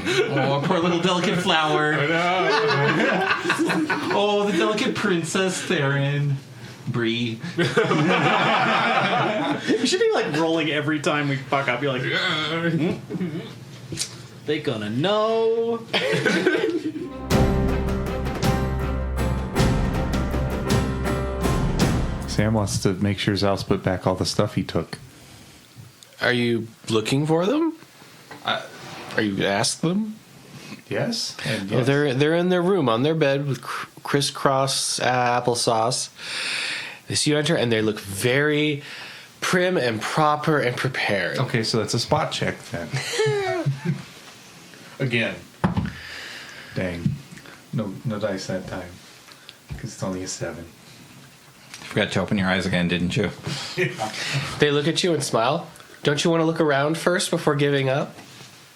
Oh, poor little delicate flower. Oh, the delicate princess Theron. Bree. You should be like rolling every time we fuck up. You're like, they gonna know. Sam wants to make sure Zaus put back all the stuff he took. Are you looking for them? Are you going to ask them? Yes. And Well, yes. they're in their room on their bed with crisscross applesauce. They see you enter, and they look very prim and proper and prepared. Okay, so that's a spot check then. Again. Dang. No dice that time. Because it's only a 7. Forgot to open your eyes again, didn't you? They look at you and smile. Don't you want to look around first before giving up?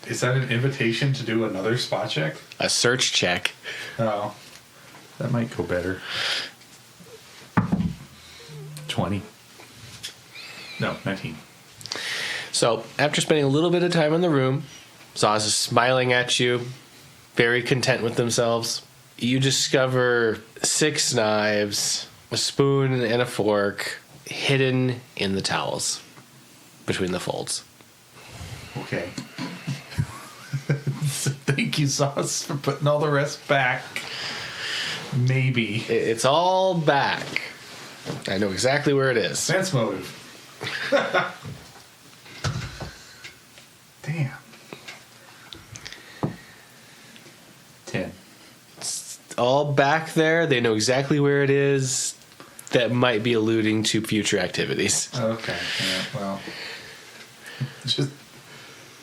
Is that an invitation to do another spot check? A search check. Oh. That might go better. 20. No, 19. So, after spending a little bit of time in the room, Zaus is smiling at you, very content with themselves. You discover 6 knives, a spoon, and a fork hidden in the towels between the folds. Okay. Thank you, Zaus, for putting all the rest back. Maybe. It's all back. I know exactly where it is. Sense motive. Damn. 10. All back there. They know exactly where it is. That might be alluding to future activities. Okay. Yeah, well. Just,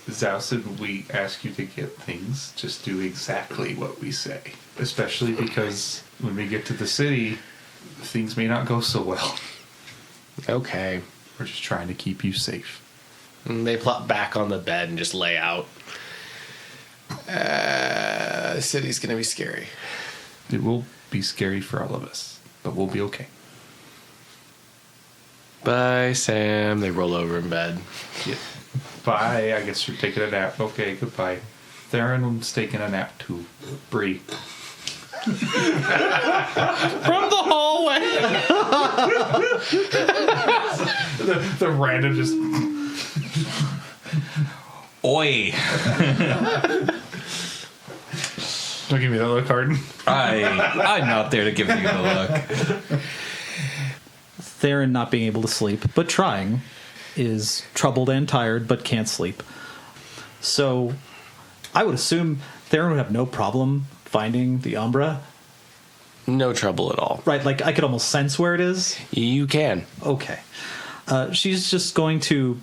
Zaus, if we ask you to get things, just do exactly what we say. Especially because when we get to the city, things may not go so well. Okay. We're just trying to keep you safe. And they plop back on the bed and just lay out. The city's gonna be scary. It will be scary for all of us, but we'll be okay. Bye, Sam. They roll over in bed. Yeah. Bye. I guess you're taking a nap. Okay, goodbye. Theron's taking a nap too. Bree. From the hallway. the random just. Oi! Don't give me that look, Harden. I'm not there to give you the look. Theron not being able to sleep, but trying, is troubled and tired, but can't sleep. So I would assume Theron would have no problem finding the Umbra. No trouble at all. Right, like I could almost sense where it is. You can. Okay. She's just going to...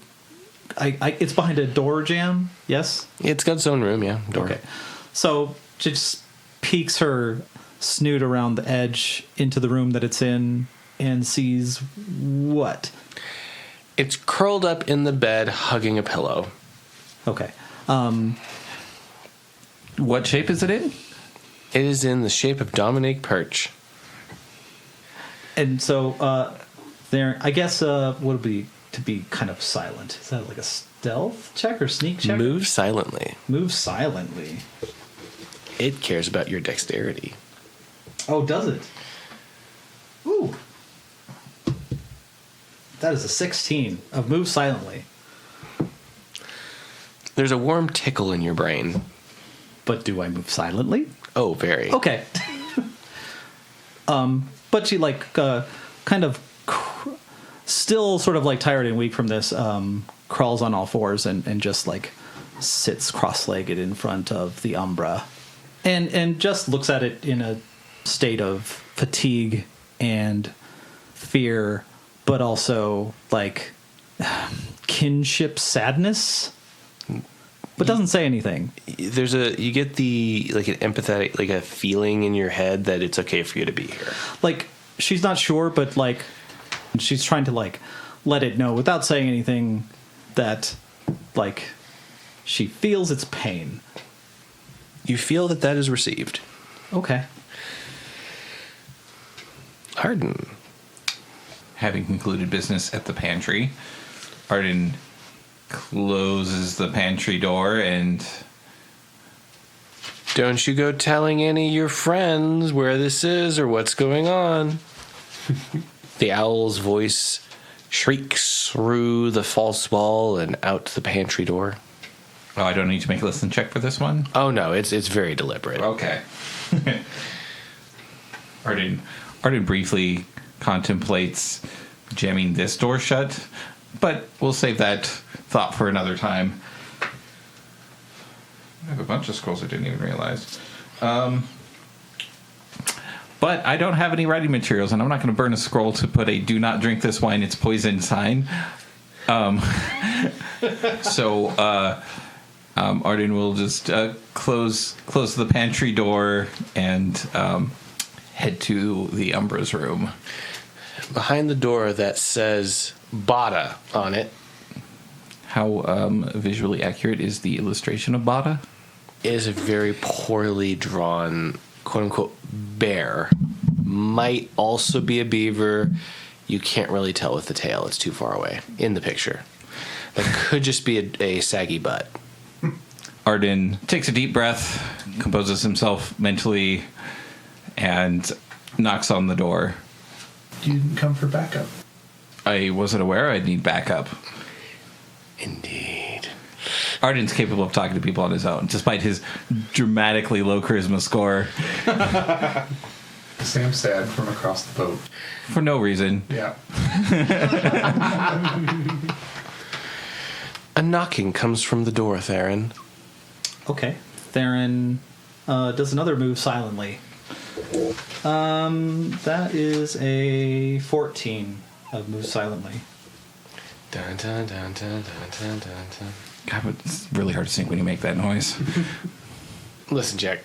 it's behind a door jam, yes? It's got its own room, yeah. Door. Okay. So she just peeks her snoot around the edge into the room that it's in and sees what? It's curled up in the bed, hugging a pillow. Okay. What shape is it in? It is in the shape of Dominique Perch. And so there, I guess, would be to be kind of silent. Is that like a stealth check or sneak check? Move silently. Move silently. It cares about your dexterity. Oh, does it? Ooh. That is a 16 of move silently. There's a warm tickle in your brain. But do I move silently? Oh, very. Okay. But she like kind of still sort of like tired and weak from this, crawls on all fours and just like sits cross-legged in front of the Umbra and just looks at it in a state of fatigue and fear, but also like kinship sadness, but doesn't say anything. You get the like an empathetic, like a feeling in your head that it's okay for you to be here. Like she's not sure, but like she's trying to like let it know without saying anything that like she feels its pain. You feel that is received. Okay. Arden. Having concluded business at the pantry, Arden closes the pantry door and... Don't you go telling any of your friends where this is or what's going on. The owl's voice shrieks through the false wall and out the pantry door. Oh, I don't need to make a listen check for this one? Oh, no, it's very deliberate. Okay. Arden briefly contemplates jamming this door shut, but we'll save that thought for another time. I have a bunch of scrolls I didn't even realize. But I don't have any writing materials, and I'm not going to burn a scroll to put a "Do not drink this wine; it's poison" sign. So Arden will just close the pantry door and head to the Umbra's room. Behind the door that says Bada on it How visually accurate is the illustration of Bada? is a very poorly drawn, quote-unquote, bear. Might also be a beaver. You can't really tell with the tail. It's too far away in the picture. That could just be a saggy butt. Arden takes a deep breath, composes himself mentally, and knocks on the door. You didn't come for backup. I wasn't aware I'd need backup. Indeed. Arden's capable of talking to people on his own, despite his dramatically low charisma score. Sam's sad from across the boat. For no reason. Yeah. A knocking comes from the door, Theron. Okay. Theron does another move silently. That is a 14 of move silently. Dun, dun, dun, dun, dun, dun, dun, dun. God, but it's really hard to sing when you make that noise. Listen, Jack.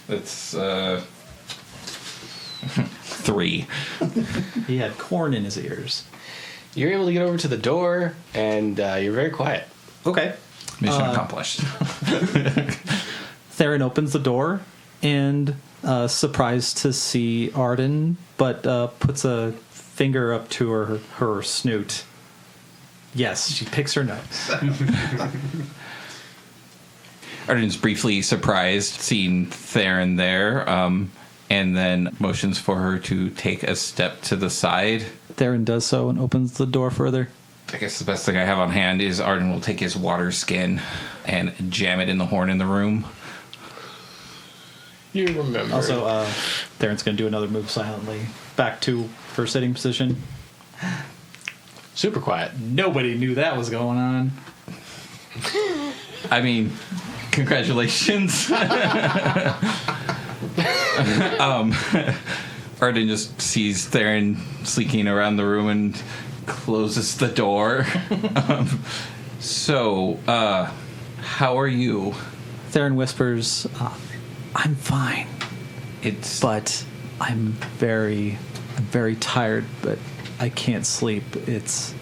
It's 3. He had corn in his ears. You're able to get over to the door, and you're very quiet. Okay. Mission accomplished. Theron opens the door and surprised to see Arden, but puts a finger up to her snoot. Yes, she picks her nose. Arden's briefly surprised seeing Theron there, and then motions for her to take a step to the side. Theron does so and opens the door further. I guess the best thing I have on hand is Arden will take his water skin and jam it in the horn in the room. You remember. Also, Theron's going to do another move silently. Back to her sitting position. Super quiet. Nobody knew that was going on. I mean, congratulations. Arden just sees Theron sneaking around the room and closes the door. How are you? Theron whispers, I'm fine, but I'm very tired, but I can't sleep. It's,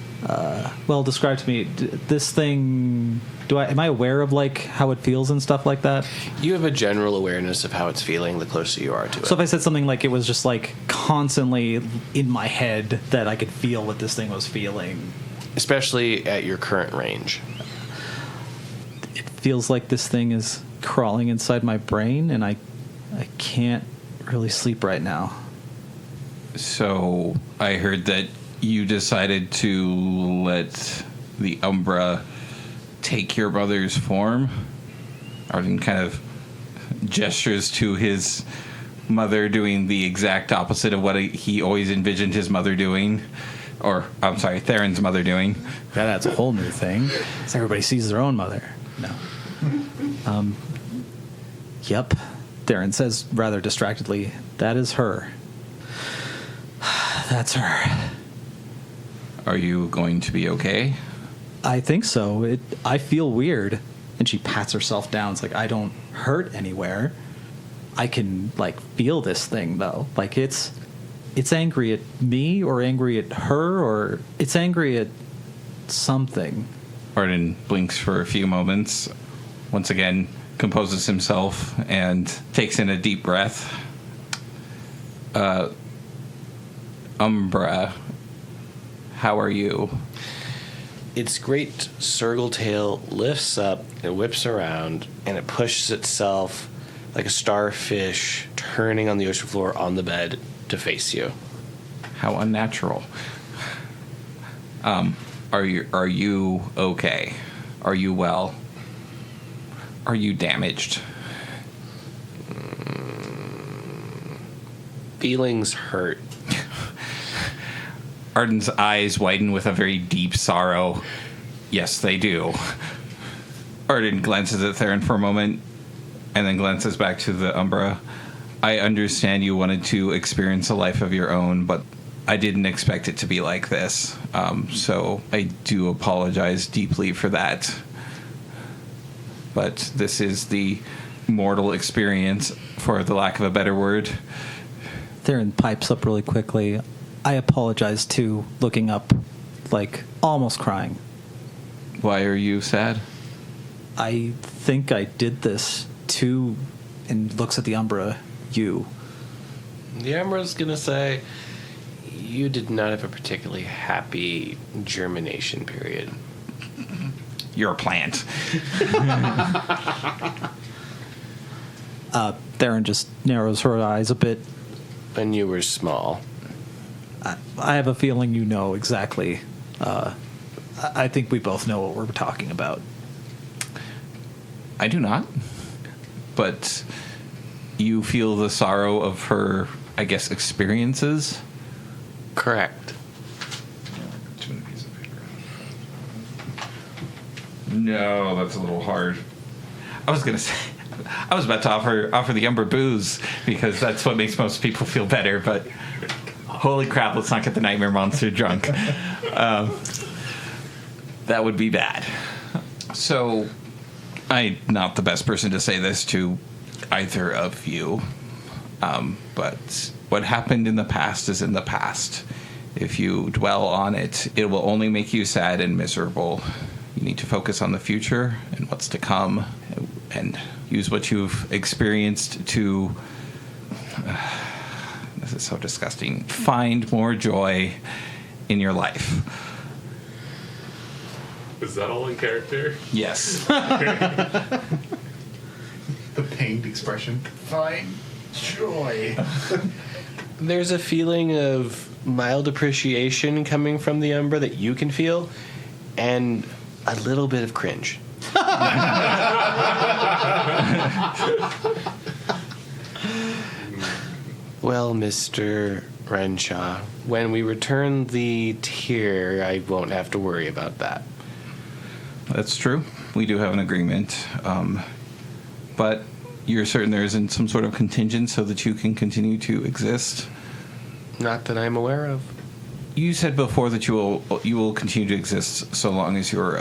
describe to me, this thing, am I aware of, like, how it feels and stuff like that? You have a general awareness of how it's feeling the closer you are to it. So if I said something like it was just, like, constantly in my head that I could feel what this thing was feeling. Especially at your current range. It feels like this thing is crawling inside my brain, and I can't really sleep right now. So I heard that you decided to let the Umbra take your mother's form. Arden kind of gestures to his mother doing the exact opposite of what he always envisioned his mother doing. Or, I'm sorry, Theron's mother doing. That adds a whole new thing. So everybody sees their own mother. No. Yep. Theron says rather distractedly, that is her. That's her. Are you going to be okay? I think so. I feel weird. And she pats herself down. It's like, I don't hurt anywhere. I can, like, feel this thing, though. Like, it's angry at me or angry at her or it's angry at something. Arden blinks for a few moments. Once again, composes himself and takes in a deep breath. Umbra, How are you? Its great circle tail lifts up, it whips around, and it pushes itself like a starfish turning on the ocean floor on the bed to face you. How unnatural. Are you okay? Are you well? Are you damaged? Feelings hurt. Arden's eyes widen with a very deep sorrow. Yes, they do. Arden glances at Theron for a moment and then glances back to the Umbra. I understand you wanted to experience a life of your own, but I didn't expect it to be like this. So I do apologize deeply for that. But this is the mortal experience, for the lack of a better word. Theron pipes up really quickly. I apologize too, looking up, like, almost crying. Why are you sad? I think I did this too, and looks at the Umbra, you. The Umbra's gonna say, you did not have a particularly happy germination period. You're a plant. Theron just narrows her eyes a bit. When you were small. I have a feeling you know exactly. I think we both know what we're talking about. I do not. But you feel the sorrow of her, I guess, experiences? Correct. No, that's a little hard. I was about to offer the Umber booze because that's what makes most people feel better, but holy crap, let's not get the nightmare monster drunk. That would be bad. So, I'm not the best person to say this to either of you, but what happened in the past is in the past. If you dwell on it, it will only make you sad and miserable. You need to focus on the future and what's to come, and use what you've experienced to, this is so disgusting, find more joy in your life. Is that all in character? Yes. The pained expression. Fine. Joy. There's a feeling of mild appreciation coming from the Umbra that you can feel, and a little bit of cringe. Well, Mr. Renshaw, when we return the tier, I won't have to worry about that. That's true. We do have an agreement. But you're certain there isn't some sort of contingent so that you can continue to exist? Not that I'm aware of. You said before that you will continue to exist so long as your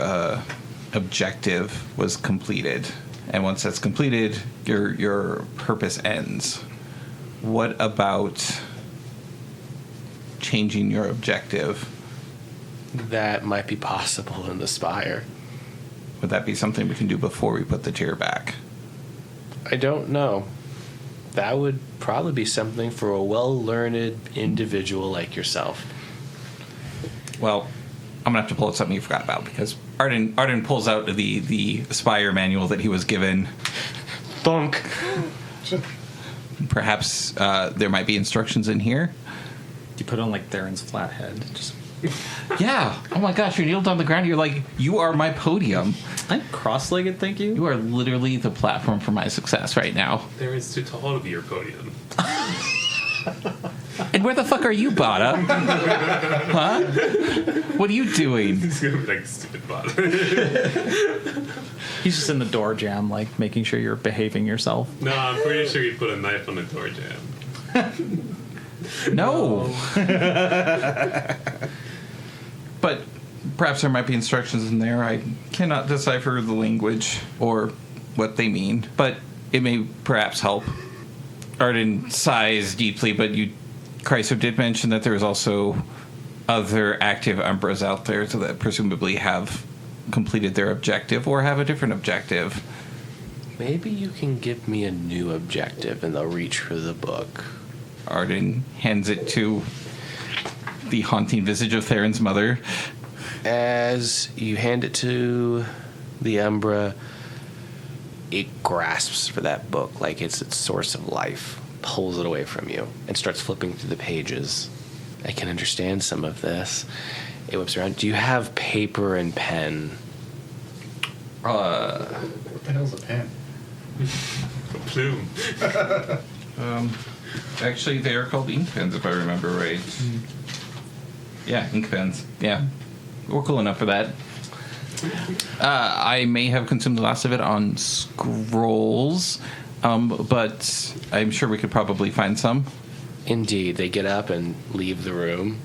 objective was completed. And once that's completed, your purpose ends. What about changing your objective? That might be possible in the Spire. Would that be something we can do before we put the tier back? I don't know. That would probably be something for a well-learned individual like yourself. Well, I'm gonna have to pull out something you forgot about, because Arden pulls out the Spire manual that he was given. Thunk. Perhaps there might be instructions in here. You put on, like, Theron's flat head. Just... Yeah. Oh my gosh, you're kneeled on the ground. You're like, you are my podium. I'm cross-legged, thank you. You are literally the platform for my success right now. There is too tall to be your podium. And where the fuck are you, Bada? Huh? What are you doing? He's gonna be like stupid bot. He's just in the door jam, like, making sure you're behaving yourself. No, I'm pretty sure he put a knife on the door jam. No. But perhaps there might be instructions in there. I cannot decipher the language or what they mean, but it may perhaps help. Arden sighs deeply, but Chryso did mention that there is also other active Umbras out there, so that presumably have completed their objective or have a different objective. Maybe you can give me a new objective and they'll reach for the book. Arden hands it to the haunting visage of Theron's mother. As you hand it to the Umbra, it grasps for that book like it's its source of life, pulls it away from you, and starts flipping through the pages. I can understand some of this. It whips around. Do you have paper and pen? What the hell's a pen? A plume. Actually, they are called ink pens, if I remember right. Yeah, ink pens. Yeah. We're cool enough for that. I may have consumed the last of it on scrolls, but I'm sure we could probably find some. Indeed. They get up and leave the room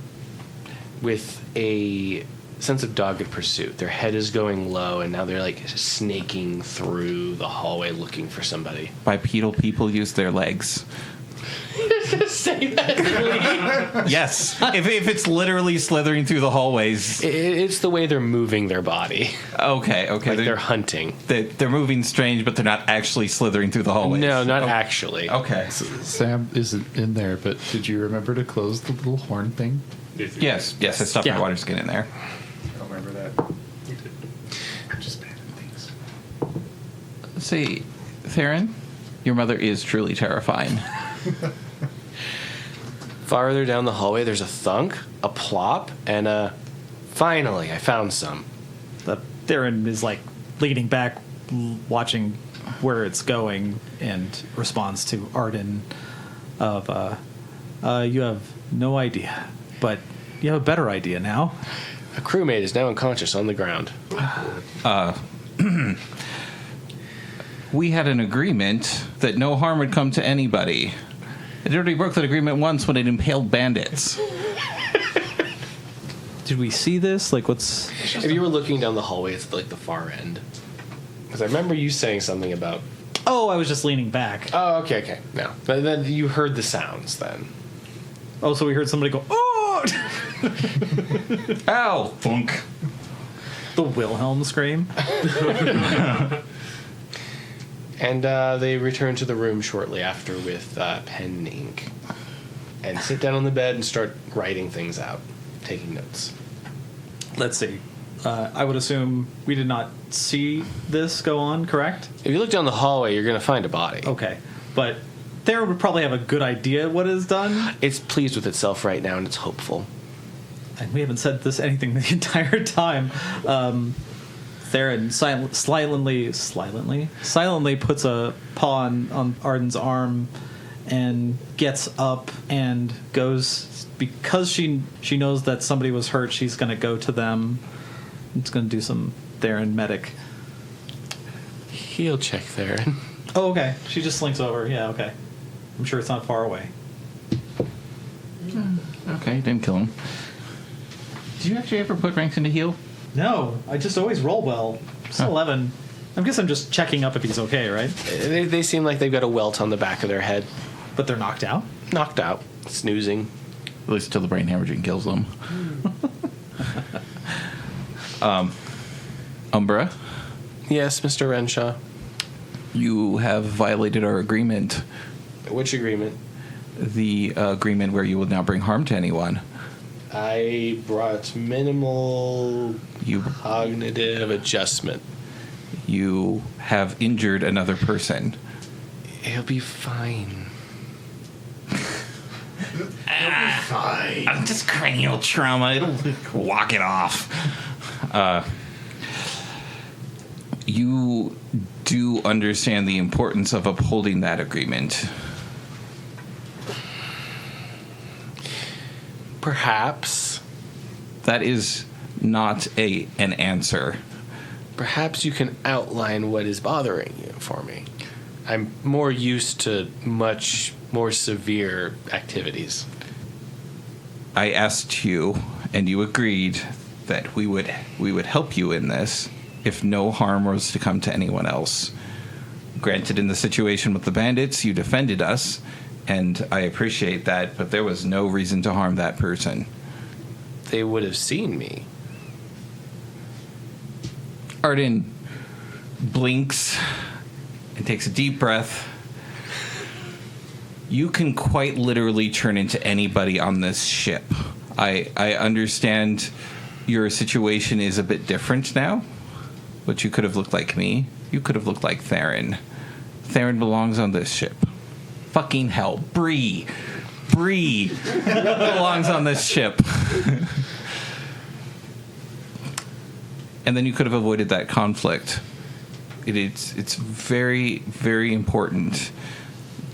with a sense of dogged pursuit. Their head is going low, and now they're like snaking through the hallway looking for somebody. Bipedal people use their legs. Say that. Yes. if it's literally slithering through the hallways. It's the way they're moving their body. Okay. Like they're hunting. They're moving strange, but they're not actually slithering through the hallways. No, not actually. Okay. Sam isn't in there, but did you remember to close the little horn thing? Yes, I stuffed my water skin in there. I don't remember that. I'm just bad at things. See, Theron, your mother is truly terrifying. Farther down the hallway, there's a thunk, a plop, and a finally, I found some. The Theron is like leaning back, watching where it's going, and responds to Arden of, you have no idea, but you have a better idea now. A crewmate is now unconscious on the ground. We had an agreement that no harm would come to anybody. It already broke that agreement once when it impaled bandits. Did we see this? Like, what's... If you were looking down the hallway, it's like the far end. Because I remember you saying something about... Oh, I was just leaning back. Oh, okay. No. But then you heard the sounds then. Oh, so we heard somebody go, oh! Ow! Thunk. The Wilhelm scream. And they return to the room shortly after with pen and ink. And sit down on the bed and start writing things out, taking notes. Let's see. I would assume we did not see this go on, correct? If you look down the hallway, you're going to find a body. Okay. But Theron would probably have a good idea what is done. It's pleased with itself right now, and it's hopeful. And we haven't said this anything the entire time. Theron silently puts a paw on Arden's arm and gets up and goes, because she knows that somebody was hurt, she's going to go to them. It's going to do some Theron medic. He'll check Theron. Oh, okay. She just slinks over. Yeah, okay. I'm sure it's not far away. Okay, didn't kill him. Did you actually ever put ranks into heal? No, I just always roll well. Just 11. I guess I'm just checking up if he's okay, right? They seem like they've got a welt on the back of their head. But they're knocked out? Knocked out. Snoozing. At least until the brain hemorrhaging kills them. Umbra, Yes, Mr. Renshaw. you have violated our agreement. Which agreement? The agreement where you will not bring harm to anyone. I brought minimal You cognitive adjustment. you have injured another person. It'll be fine. Just cranial trauma. It'll walk it off. You do understand the importance of upholding that agreement. Perhaps. That is not an answer. Perhaps you can outline what is bothering you for me. I'm more used to much more severe activities. I asked you, and you agreed that we would help you in this if no harm was to come to anyone else. Granted, in the situation with the bandits, you defended us, and I appreciate that, but there was no reason to harm that person. They would have seen me. Arden blinks and takes a deep breath. You can quite literally turn into anybody on this ship. I understand your situation is a bit different now, but you could have looked like me. You could have looked like Theron. Theron belongs on this ship. Fucking hell. Bree belongs on this ship. And then you could have avoided that conflict. It's very, very important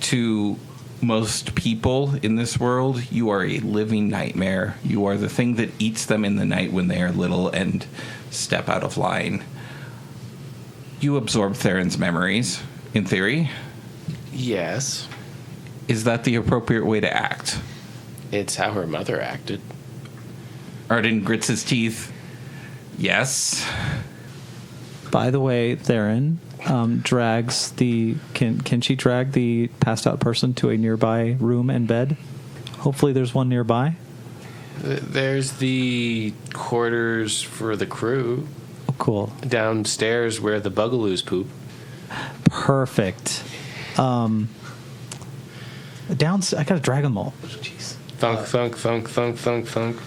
to most people in this world. You are a living nightmare. You are the thing that eats them in the night when they are little and step out of line. You absorb Theron's memories, in theory. Yes. Is that the appropriate way to act? It's how her mother acted. Arden grits his teeth. Yes. By the way, Theron drags the... Can she drag the passed out person to a nearby room and bed? Hopefully there's one nearby. There's the quarters for the crew Oh, cool. downstairs where the bugaloos poop. Perfect. I gotta drag them all. Jeez. Thunk, thunk, thunk, thunk, thunk, thunk.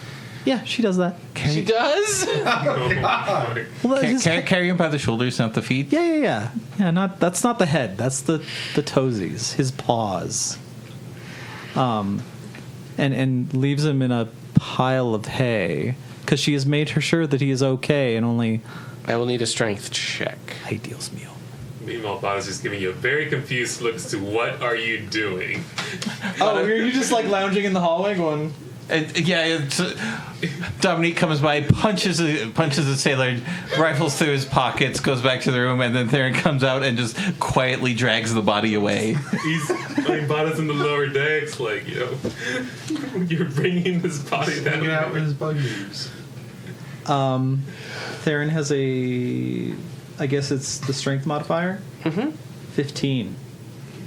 Yeah, she does that. She does? Well, that's just- Carry him by the shoulders, not the feet. Yeah. That's not the head. That's the toesies, his paws. And leaves him in a pile of hay because she has made her sure that he is okay and only I will need a strength check. Ay, Dios mío. Meanwhile, Bob is just giving you a very confused look as to what are you doing. Oh, are you just like lounging in the hallway going? Dominique comes by, punches a sailor, rifles through his pockets, goes back to the room, and then Theron comes out and just quietly drags the body away. Bada's in the lower decks, like, you're bringing this body down. Hanging out with his buggies. Theron has I guess it's the strength modifier. 15.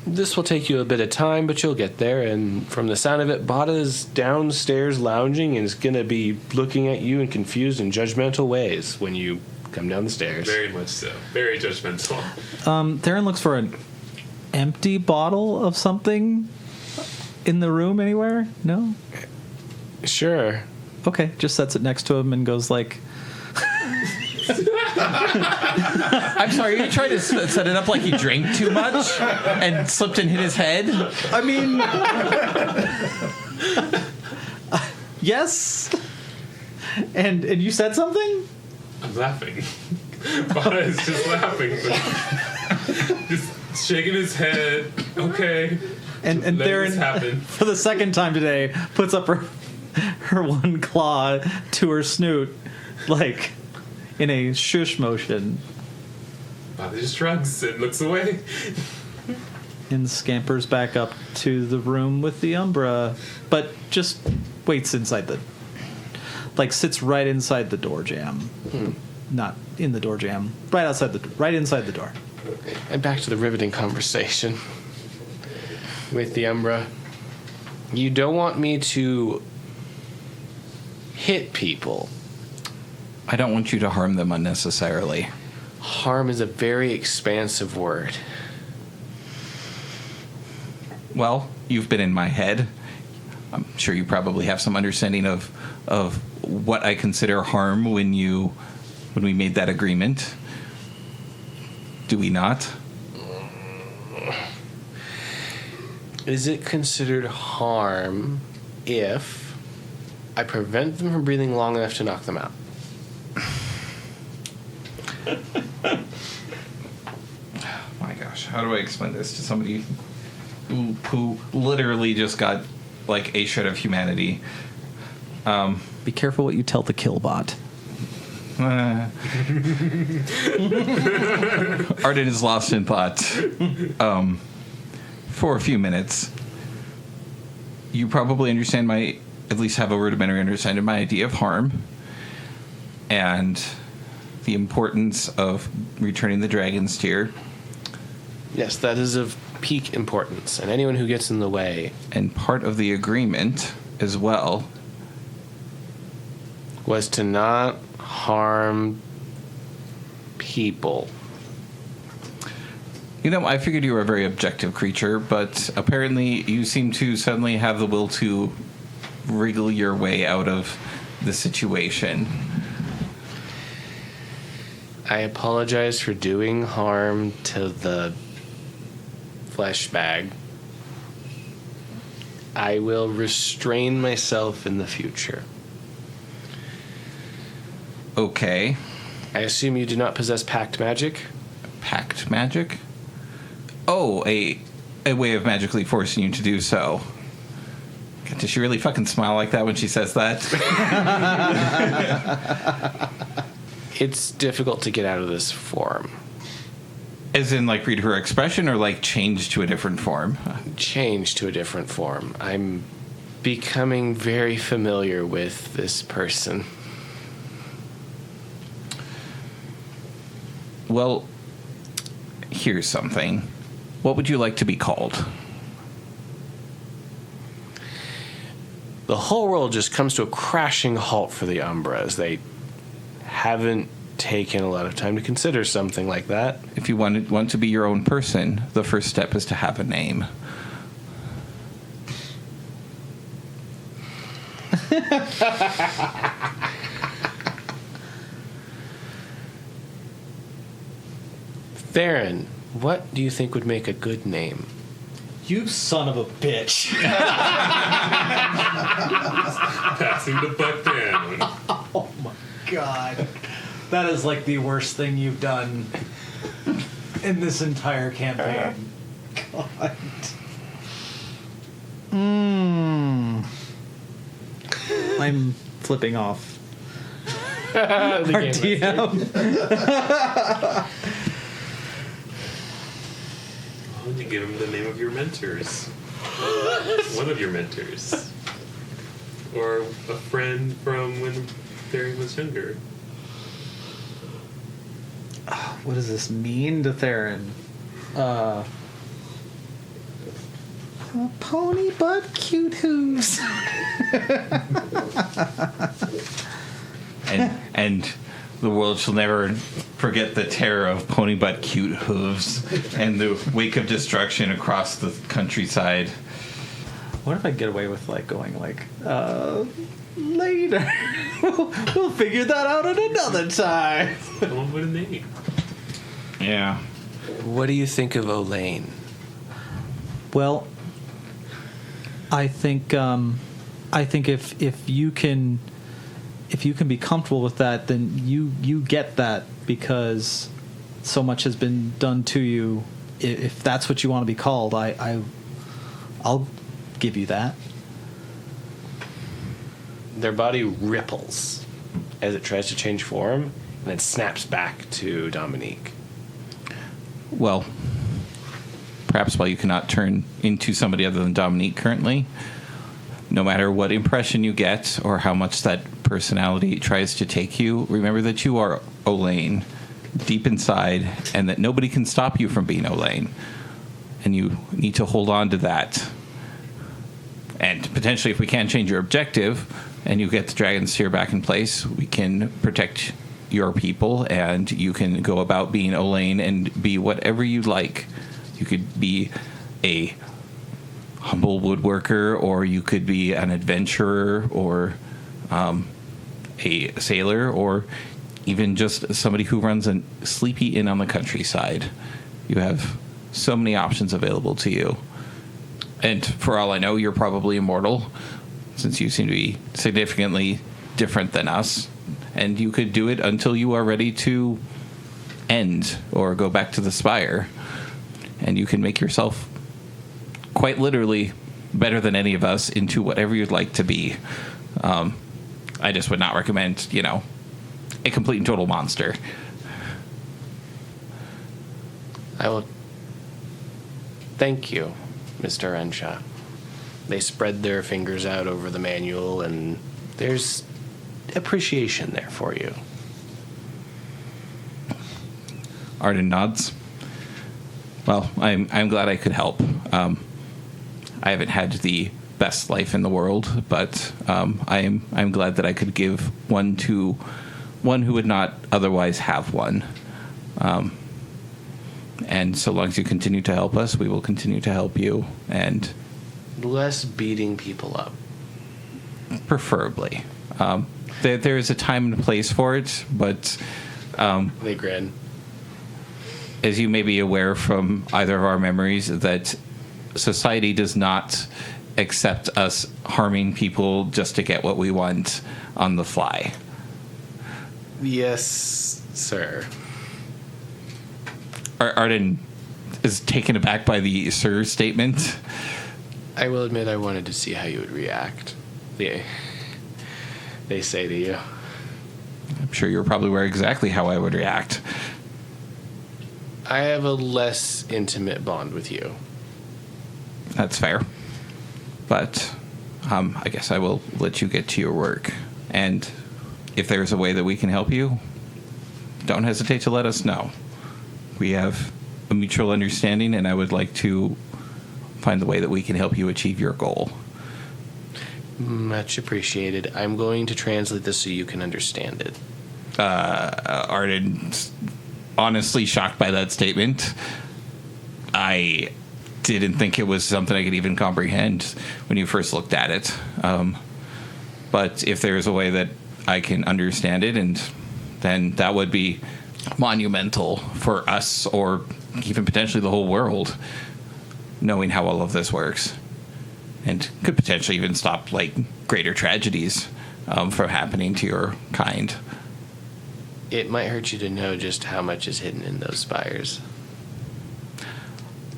This will take you a bit of time, but you'll get there. And from the sound of it, Bada's downstairs lounging and is going to be looking at you in confused and judgmental ways when you come down the stairs. Very much so. Very judgmental. Theron looks for an empty bottle of something in the room anywhere. No. Sure. Okay, just sets it next to him and goes like, I'm sorry, you tried to set it up like he drank too much and slipped and hit his head? I mean, yes. And you said something? I'm laughing. Bada is just laughing. Just shaking his head. Okay. And Let Theron, this happen. for the second time today, puts up her one claw to her snoot, like in a shush motion, Bada just shrugs and looks away. and scampers back up to the room with the Umbra, but just waits inside sits right inside the door jamb. Not in the door jamb, right inside the door. And back to the riveting conversation with the Umbra. You don't want me to hit people. I don't want you to harm them unnecessarily. Harm is a very expansive word. Well, you've been in my head. I'm sure you probably have some understanding of what I consider harm when we made that agreement. Do we not? Is it considered harm if I prevent them from breathing long enough to knock them out? My gosh, how do I explain this to somebody who literally just got like a shred of humanity? Be careful what you tell the killbot. Arden is lost in thought for a few minutes. You probably understand at least have a rudimentary understanding of my idea of harm and the importance of returning the dragon's tear. Yes, that is of peak importance, and anyone who gets in the way. And part of the agreement as well Was to not harm people. I figured you were a very objective creature, but apparently you seem to suddenly have the will to wriggle your way out of the situation. I apologize for doing harm to the flesh bag. I will restrain myself in the future. Okay. I assume you do not possess pact magic? Pact magic? Oh, a way of magically forcing you to do so. God, does she really fucking smile like that when she says that? It's difficult to get out of this form. As in, like, read her expression or, like, change to a different form? Change to a different form. I'm becoming very familiar with this person. Well, here's something. What would you like to be called? The whole world just comes to a crashing halt for the Umbras. They haven't taken a lot of time to consider something like that. If you want to be your own person, the first step is to have a name. Theron, what do you think would make a good name? You son of a bitch. Passing the buck down. Oh my god. That is like the worst thing you've done in this entire campaign. God. I'm flipping off. Our DM. Why don't you give him the name of your mentors? One of your mentors. Or a friend from when Theron was younger. What does this mean to Theron? Pony butt cute hooves. and the world shall never forget the terror of pony butt cute hooves and the wake of destruction across the countryside. What if I get away with like going like later? We'll figure that out at another time. Come up with a name. Yeah. What do you think of Olaine? Well, I think if you can be comfortable with that, then you get that because so much has been done to you. If that's what you want to be called, I'll give you that. Their body ripples as it tries to change form and then snaps back to Dominique. Well, perhaps while you cannot turn into somebody other than Dominique currently, no matter what impression you get or how much that personality tries to take you, remember that you are Olaine deep inside and that nobody can stop you from being Olaine. And you need to hold on to that. And potentially, if we can change your objective and you get the Dragon Sphere back in place, we can protect your people and you can go about being Olaine and be whatever you like. You could be a humble woodworker, or you could be an adventurer, or a sailor, or even just somebody who runs a sleepy inn on the countryside. You have so many options available to you. And for all I know, you're probably immortal, since you seem to be significantly different than us. And you could do it until you are ready to end or go back to the Spire. And you can make yourself quite literally better than any of us into whatever you'd like to be. I just would not recommend, a complete and total monster. I will thank you, Mr. Renshaw. They spread their fingers out over the manual, and there's appreciation there for you. Arden nods. Well, I'm glad I could help. I haven't had the best life in the world, but I'm glad that I could give one to one who would not otherwise have one. And so long as you continue to help us, we will continue to help you. And Less beating people up. Preferably. There is a time and place for it, but They grin. as you may be aware from either of our memories, that society does not accept us harming people just to get what we want on the fly. Yes, sir. Arden is taken aback by the sir statement. I will admit I wanted to see how you would react. They say to you. I'm sure you're probably aware exactly how I would react. I have a less intimate bond with you. That's fair. But I guess I will let you get to your work. And if there's a way that we can help you, don't hesitate to let us know. We have a mutual understanding, and I would like to find the way that we can help you achieve your goal. Much appreciated. I'm going to translate this so you can understand it. Arden's honestly shocked by that statement. I didn't think it was something I could even comprehend when you first looked at it. But if there's a way that I can understand it, and then that would be monumental for us, or even potentially the whole world, knowing how all of this works, and could potentially even stop like greater tragedies from happening to your kind. It might hurt you to know just how much is hidden in those spires.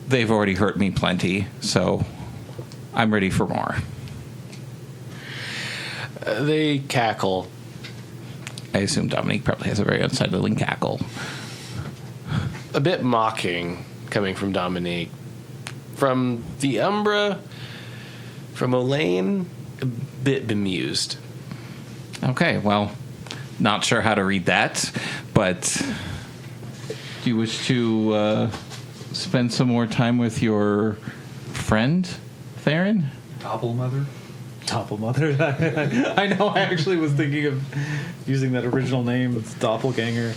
They've already hurt me plenty, so I'm ready for more. They cackle. I assume Dominique probably has a very unsettling cackle. A bit mocking coming from Dominique. From the Umbra, from Elaine, a bit bemused. Okay, well, not sure how to read that, but do you wish to spend some more time with your friend, Theron? Doppelmother? Doppelmother. I know. I actually was thinking of using that original name. It's Doppelganger.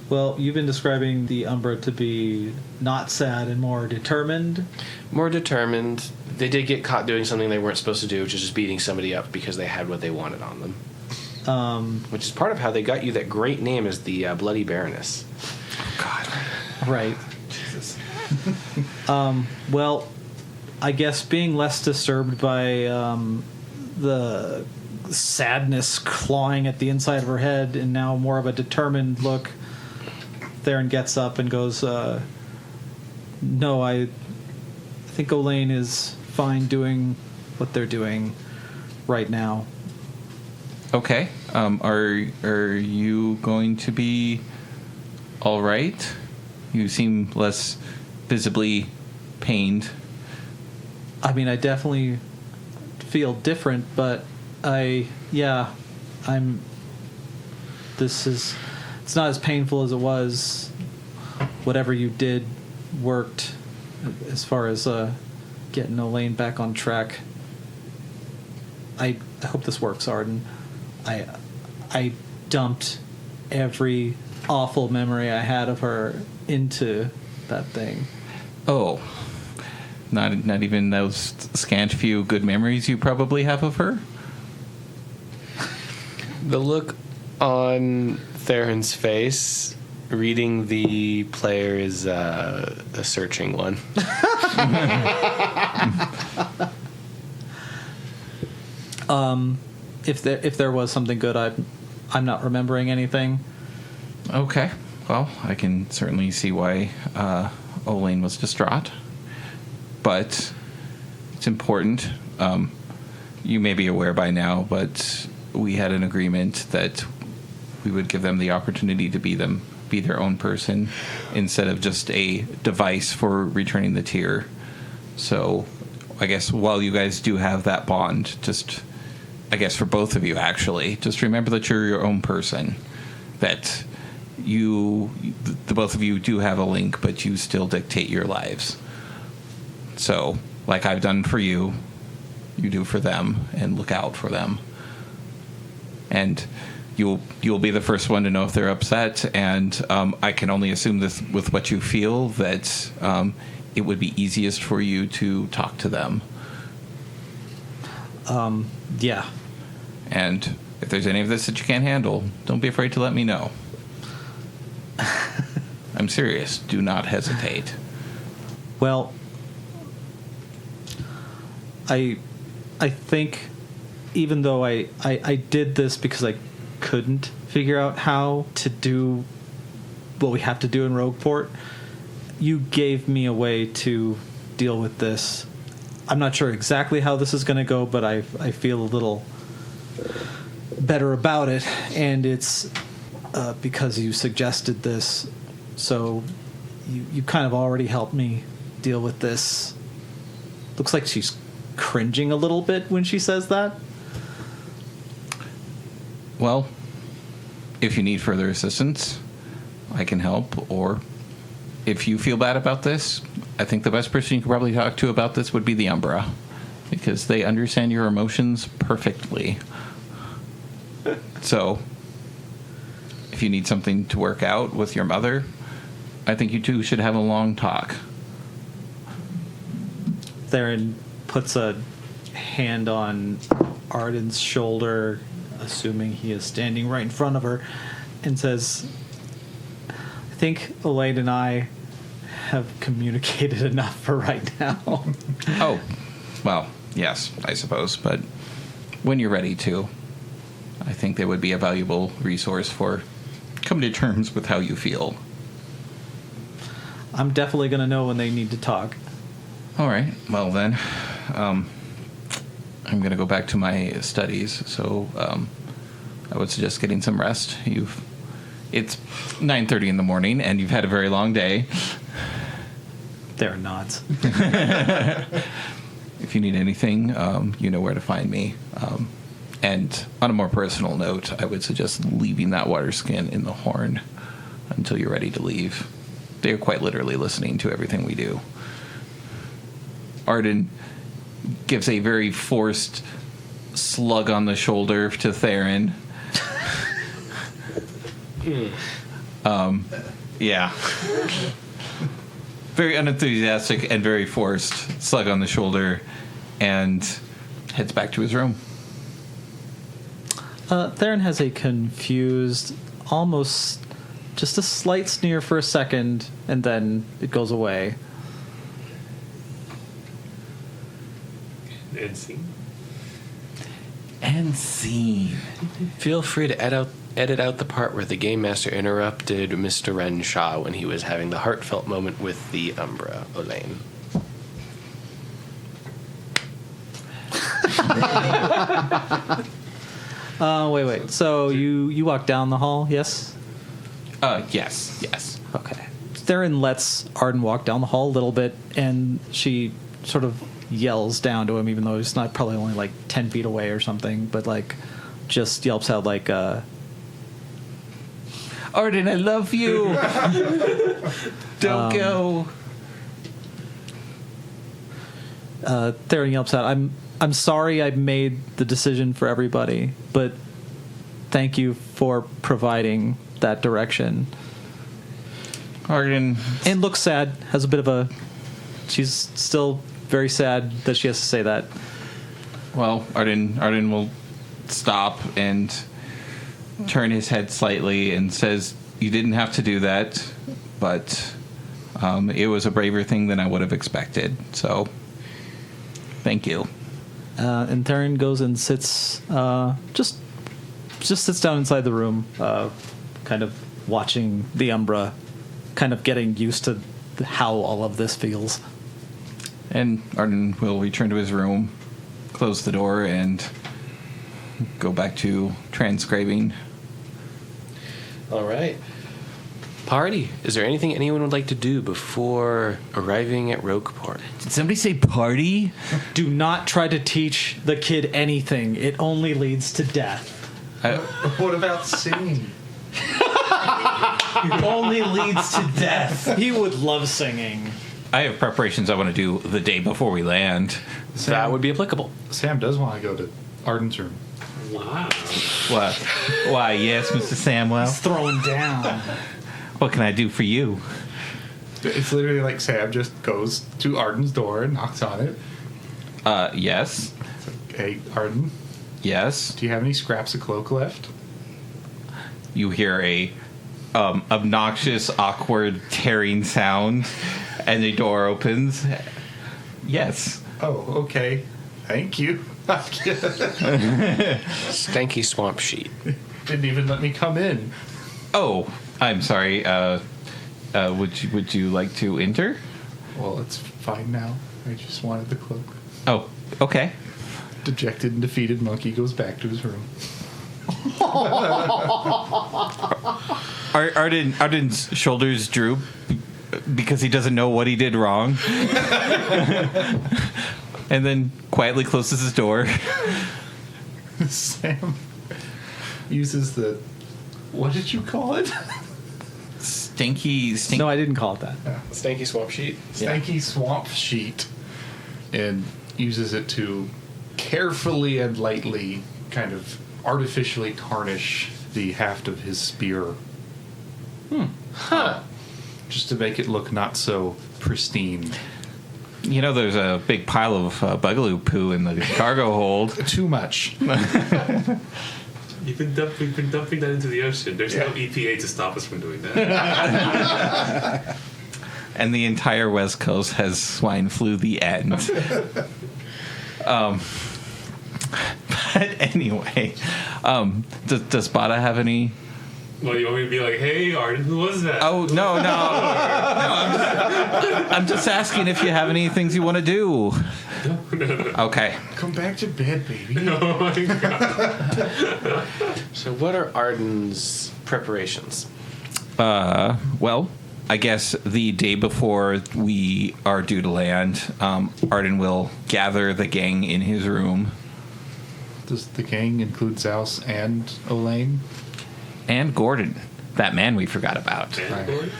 Well, you've been describing the Umbra to be not sad and more determined. More determined. They did get caught doing something they weren't supposed to do, which is just beating somebody up because they had what they wanted on them. Which is part of how they got you that great name as the Bloody Baroness. God. Right. Jesus. Well, I guess being less disturbed by the sadness clawing at the inside of her head, and now more of a determined look, Theron gets up and goes, no, I think Elaine is fine doing what they're doing right now. Okay. Are you going to be all right? You seem less visibly pained. I mean, I definitely feel different, but it's not as painful as it was. Whatever you did worked as far as getting Elaine back on track. I hope this works, Arden. I dumped every awful memory I had of her into that thing. Oh. Not even those scant few good memories you probably have of her? The look on Theron's face, reading the player, is a searching one. If there was something good, I'm not remembering anything. Okay. Well, I can certainly see why Elaine was distraught. But it's important. You may be aware by now, but we had an agreement that we would give them the opportunity to be their own person, instead of just a device for returning the tier. So I guess while you guys do have that bond, just, I guess for both of you actually, just remember that you're your own person. That the both of you do have a link, but you still dictate your lives. So, like I've done for you, you do for them, and look out for them. And you'll be the first one to know if they're upset, and I can only assume this with what you feel, that it would be easiest for you to talk to them. Yeah. And if there's any of this that you can't handle, don't be afraid to let me know. I'm serious. Do not hesitate. Well, I think even though I did this because I couldn't figure out how to do what we have to do in Rogueport, you gave me a way to deal with this. I'm not sure exactly how this is going to go, but I feel a little better about it, and it's because you suggested this, so you kind of already helped me deal with this. Looks like she's cringing a little bit when she says that. Well, if you need further assistance, I can help, or if you feel bad about this, I think the best person you could probably talk to about this would be the Umbra, because they understand your emotions perfectly. So, if you need something to work out with your mother, I think you two should have a long talk. Theron puts a hand on Arden's shoulder, assuming he is standing right in front of her, and says, I think Elaine and I have communicated enough for right now. Oh, well, yes, I suppose, but when you're ready to, I think they would be a valuable resource for coming to terms with how you feel. I'm definitely going to know when they need to talk. All right, well then, I'm going to go back to my studies, so I would suggest getting some rest. It's 9:30 in the morning, and you've had a very long day. They're nods. If you need anything, you know where to find me. And on a more personal note, I would suggest leaving that water skin in the horn until you're ready to leave. They are quite literally listening to everything we do. Arden gives a very forced slug on the shoulder to Theron. Yeah. Very unenthusiastic and very forced slug on the shoulder, and heads back to his room. Theron has a confused, almost just a slight sneer for a second, and then it goes away. And scene. And scene. Feel free to edit out the part where the game master interrupted Mr. Renshaw when he was having the heartfelt moment with the Umbra, Elaine. Wait. So you walk down the hall, yes? Yes. Okay. Theron lets Arden walk down the hall a little bit, and she sort of yells down to him, even though he's not probably only like 10 feet away or something, but like just yelps out like, Arden, I love you. Don't go. Theron yelps out, I'm sorry I made the decision for everybody, but thank you for providing that direction. Arden. And looks sad, has a bit of a... She's still very sad that she has to say that. Well, Arden will stop and turn his head slightly and says, you didn't have to do that, but it was a braver thing than I would have expected, so thank you. And Theron goes and sits, just sits down inside the room, kind of watching the Umbra, kind of getting used to how all of this feels. And Arden will return to his room, close the door, and go back to transcribing. All right. Party. Is there anything anyone would like to do before arriving at Rogueport? Did somebody say party? Do not try to teach the kid anything. It only leads to death. What about singing? It only leads to death. He would love singing. I have preparations I want to do the day before we land. That would be applicable. Sam does want to go to Arden's room. Wow. What? Why, yes, Mr. Samwell. Throwing down. What can I do for you? It's literally like Sam just goes to Arden's door and knocks on it. Yes. Hey, Arden, Yes. do you have any scraps of cloak left? You hear a obnoxious, awkward, tearing sound, and the door opens. Yes. Oh, okay. Thank you. Stanky swamp sheet. Didn't even let me come in. Oh, I'm sorry. Would you like to enter? Well, it's fine now. I just wanted the cloak. Oh, okay. Dejected and defeated monkey goes back to his room. Arden's shoulders droop because he doesn't know what he did wrong, and then quietly closes his door. Sam uses the... What did you call it? Stinky. No, I didn't call it that. Stanky swamp sheet. Stanky swamp sheet. And uses it to carefully and lightly kind of artificially tarnish the haft of his spear. Just to make it look not so pristine. You know, there's a big pile of bugaloo poo in the cargo hold. Too much. We've been dumping that into the ocean. There's no EPA to stop us from doing that. And the entire West Coast has swine flu. The end. But anyway, does Bada have any? Well, you want me to be like, hey, Arden, who was that? Oh no! I'm just asking if you have any things you want to do. No. Okay. Come back to bed, baby. Oh my god. So what are Arden's preparations? Well, I guess the day before we are due to land, Arden will gather the gang in his room. Does the gang include Zaus and Elaine? And Gordon, that man we forgot about. And Gordon?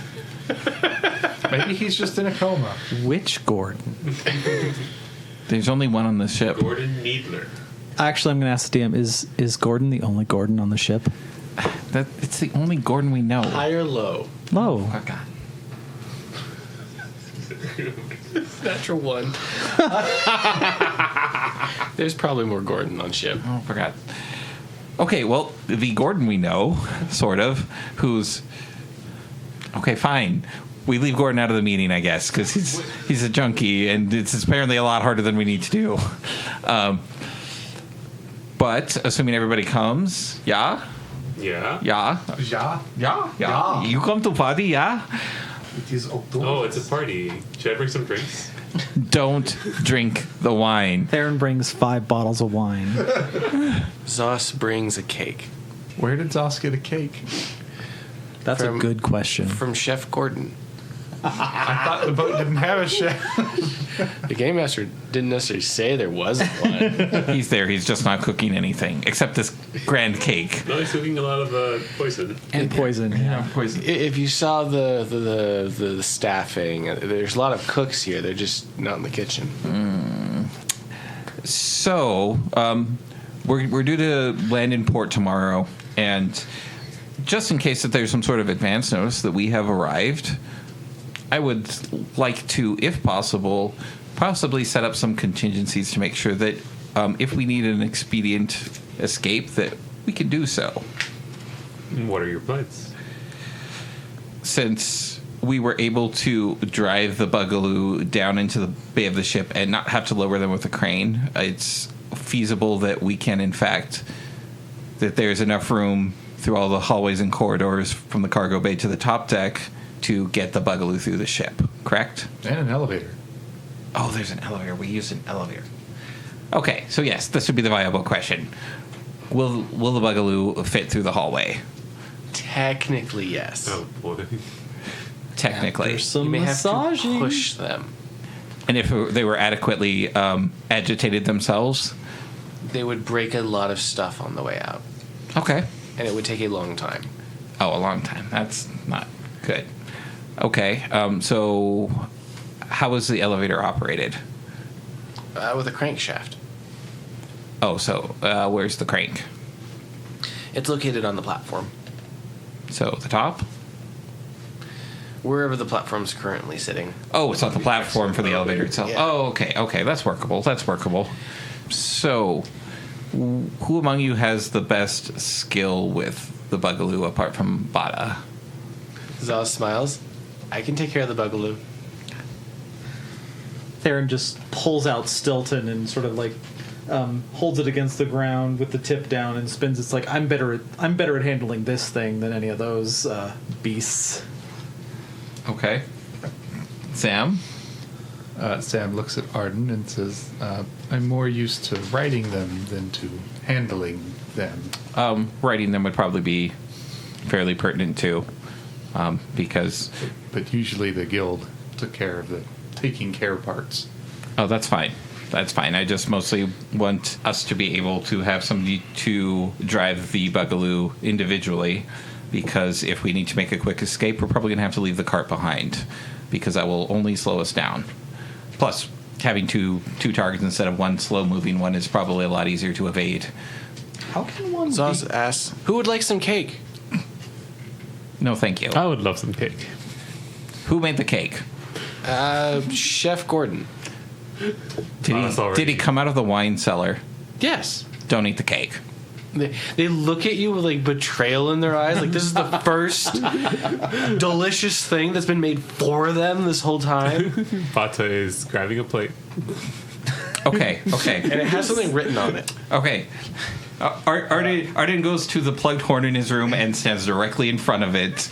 Maybe he's just in a coma. Which Gordon? There's only one on the ship. Gordon Needler. Actually, I'm going to ask the DM, is Gordon the only Gordon on the ship? It's the only Gordon we know. High or low? Low. Oh, God. Natural one. There's probably more Gordon on ship. Oh, I forgot. Okay, well, the Gordon we know, sort of, who's... Okay, fine. We leave Gordon out of the meeting, I guess, because he's a junkie, and it's apparently a lot harder than we need to do. But, assuming everybody comes, yeah? Yeah. Yeah? Ja? Yeah? Yeah. You come to party, yeah? It is outdoors. Oh, it's a party. Should I bring some drinks? Don't drink the wine. Theron brings 5 bottles of wine. Zaus brings a cake Where did Zaus get a cake? That's a good question. from Chef Gordon. I thought the boat didn't have a chef. The game master didn't necessarily say there wasn't one. He's there. He's just not cooking anything except this grand cake. No, he's cooking a lot of poison. And poison. Yeah. Poison. If you saw the staffing, there's a lot of cooks here. They're just not in the kitchen. So, we're due to land in port tomorrow, and just in case that there's some sort of advance notice that we have arrived, I would like to, if possible, possibly set up some contingencies to make sure that if we need an expedient escape, that we can do so. What are your plans? Since we were able to drive the Bugaloo down into the bay of the ship and not have to lower them with a crane, it's feasible that we can, in fact, that there's enough room through all the hallways and corridors from the cargo bay to the top deck to get the Bugaloo through the ship, correct? And an elevator. Oh, there's an elevator. We used an elevator. Okay, so yes, this would be the viable question. Will the Bugaloo fit through the hallway? Technically, yes. Oh boy. Technically. There's some You may have to massaging. push them. And if they were adequately agitated themselves? They would break a lot of stuff on the way out, Okay. and it would take a long time. Oh, a long time. That's not good. Okay, so how is the elevator operated? With a crankshaft. Oh, so where's the crank? It's located on the platform, So the top? wherever the platform's currently sitting. Oh, it's not the platform for the elevator itself. Yeah. Oh, okay, that's workable. So, who among you has the best skill with the Bugaloo apart from Bada? Zaus smiles. I can take care of the Bugaloo. Theron just pulls out Stilton and sort of like holds it against the ground with the tip down and spins. It's like I'm better at handling this thing than any of those beasts. Okay. Sam? Sam looks at Arden and says, I'm more used to riding them than to handling them. Writing them would probably be fairly pertinent too, because... But usually the guild took care of the taking care parts. Oh, that's fine. That's fine. I just mostly want us to be able to have somebody to drive the Bugaloo individually, because if we need to make a quick escape, we're probably going to have to leave the cart behind, because that will only slow us down. Plus, having two targets instead of one slow-moving one is probably a lot easier to evade. How can one Zaus asks, who would like some cake? No, thank you. I would love some cake. Who made the cake? Chef Gordon. Did he come out of the wine cellar? Yes. Don't eat the cake. They look at you with like betrayal in their eyes. Like this is the first delicious thing that's been made for them this whole time. Bata is grabbing a plate. Okay. And it has something written on it. Okay. Arden goes to the plugged horn in his room and stands directly in front of it,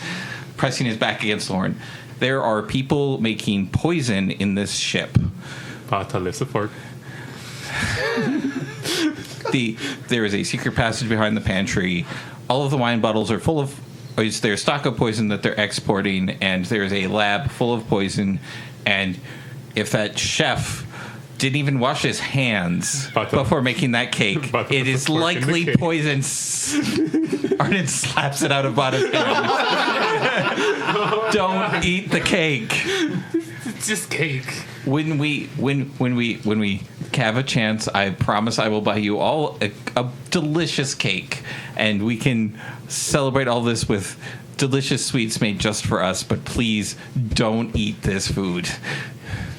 pressing his back against the horn. There are people making poison in this ship. Bata lifts a fork. There is a secret passage behind the pantry. All of the wine bottles are full of... It's their stock of poison that they're exporting, and there's a lab full of poison. And if that chef didn't even wash his hands before making that cake, it is likely poison. Arden slaps it out of Bada's hand. Don't eat the cake. It's just cake. When we have a chance, I promise I will buy you all a delicious cake, and we can celebrate all this with delicious sweets made just for us. But please don't eat this food.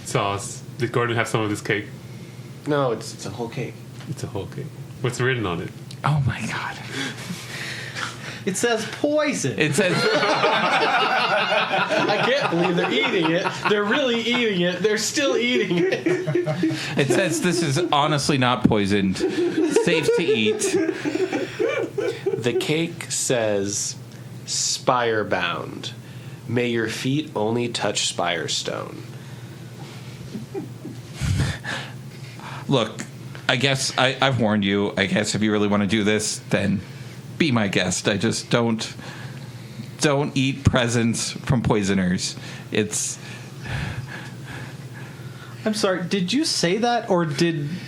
Sauce. Did Gordon have some of this cake? No, it's a whole cake. It's a whole cake. What's written on it? Oh my god! It says poison. It says. I can't believe they're eating it. They're really eating it. They're still eating it. It says this is honestly not poisoned. Safe to eat. The cake says, "Spire bound. May your feet only touch spire stone." Look, I guess I've warned you. I guess if you really want to do this, then be my guest. I just don't eat presents from poisoners. I'm sorry. Did you say that, or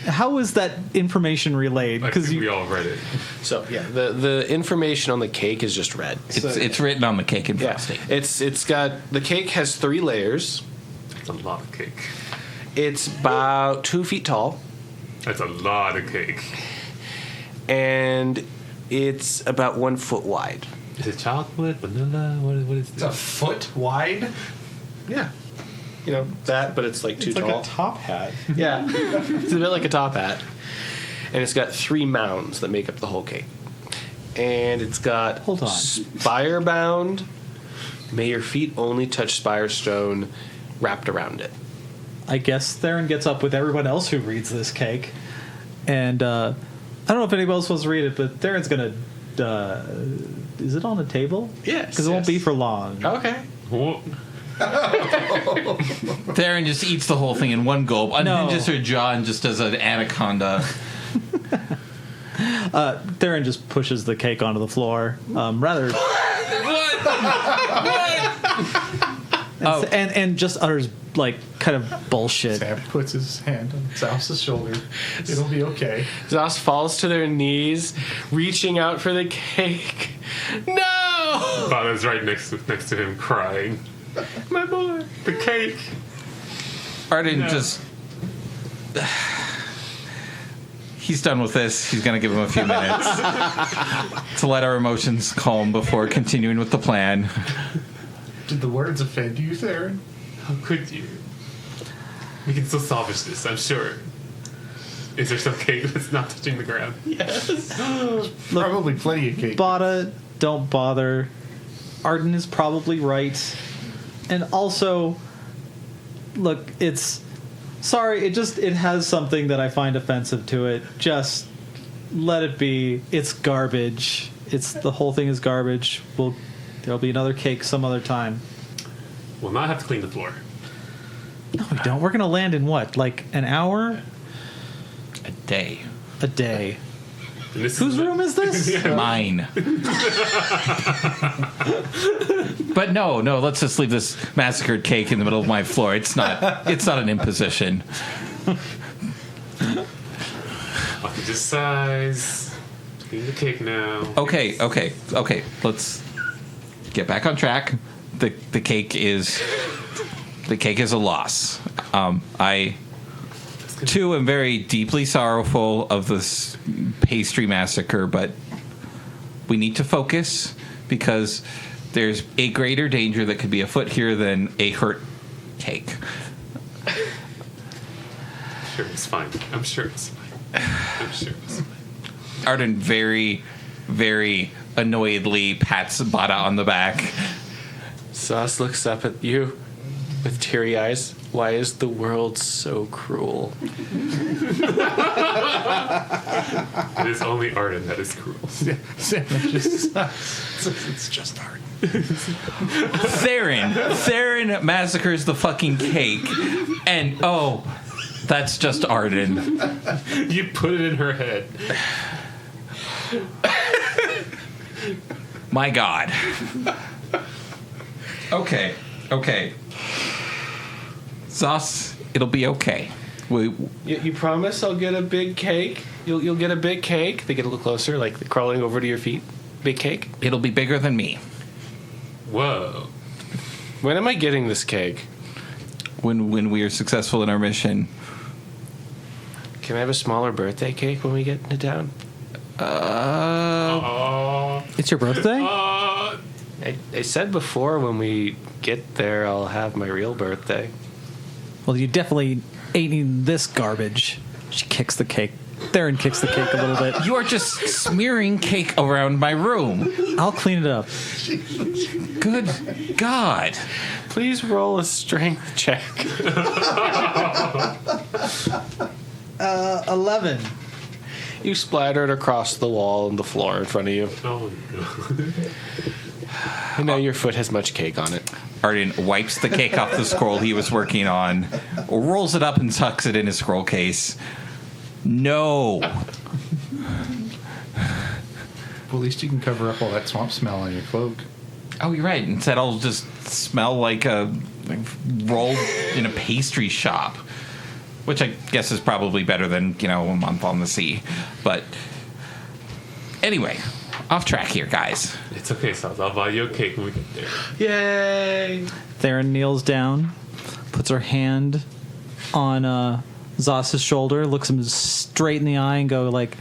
how was that information relayed? I think we all read it. So yeah, the information on the cake is just red. It's written on the cake in frosting. It's got the cake has 3 layers. That's a lot of cake. It's about 2 feet tall, That's a lot of cake. and it's about 1 foot wide. Is it chocolate, vanilla? What is It's a foot wide. Yeah, you know that, but it's like too It's like tall. a top hat. Yeah, it's a bit like a top hat, and it's got 3 mounds that make up the whole cake, and it's got Hold on. spire bound. May your feet only touch spire stone wrapped around it. I guess Theron gets up with everyone else who reads this cake, and I don't know if anybody else wants to read it, but Theron's gonna. Is it on the table? Yes, because it won't be for long. Okay. Whoa. Theron just eats the whole thing in one gulp, unhinges No. her jaw, and just does an anaconda. Theron just pushes the cake onto the floor, rather, and just utters like kind of bullshit. Sam puts his hand on Zaus's shoulder. It'll be okay. Zaus falls to their knees, reaching out for the cake. No! Bata's right next to him, crying. My boy, the cake. Arden just. He's done with this. He's going to give him a few minutes to let our emotions calm before continuing with the plan. Did the words offend you, Theron? How could you? We can still salvage this, I'm sure. Is there some cake that's not touching the ground? Probably plenty of cake. Bada, don't bother. Arden is probably right. And also, look, it's... Sorry, it has something that I find offensive to it. Just let it be. It's garbage. The whole thing is garbage. There'll be another cake some other time. We'll not have to clean the floor. No, we don't. We're going to land in what? Like an hour? A day. A day. And this Whose room is this? Mine. But no, let's just leave this massacred cake in the middle of my floor. It's not an imposition. I'll just size. Clean the cake now. Okay. Let's get back on track. The cake is a loss. I too am very deeply sorrowful of this pastry massacre, but we need to focus because there's a greater danger that could be afoot here than a hurt cake. Sure, it's fine. I'm sure it's fine. Arden very, very annoyedly pats Bada on the back. Zaus looks up at you with teary eyes. Why is the world so cruel? It is only Arden that is cruel. It's just art. Theron massacres the fucking cake, and that's just Arden. You put it in her head. My God. Okay. Zaus, it'll be okay. You promise I'll get a big cake? You'll get a big cake? They get a little closer, like crawling over to your feet. Big cake? It'll be bigger than me. Whoa. When am I getting this cake? When we are successful in our mission. Can I have a smaller birthday cake when we get into town? It's your birthday? I said before when we get there I'll have my real birthday. Well, you definitely ain't eating this garbage. She kicks the cake. Theron kicks the cake a little bit. You are just smearing cake around my room. I'll clean it up. Good God. Please roll a strength check. 11. You splattered across the wall and the floor in front of you. Oh, no. And now your foot has much cake on it. Arden wipes the cake off the scroll he was working on, rolls it up and tucks it in his scroll case. No. Well, at least you can cover up all that swamp smell on your cloak. Oh, you're right. Instead, I'll just smell like a roll in a pastry shop, which I guess is probably better than, a month on the sea. But anyway, off track here, guys. It's okay, Zaus. I'll buy you a cake when we get there. Yay! Theron kneels down, puts her hand on Zaus's shoulder, looks him straight in the eye and go like,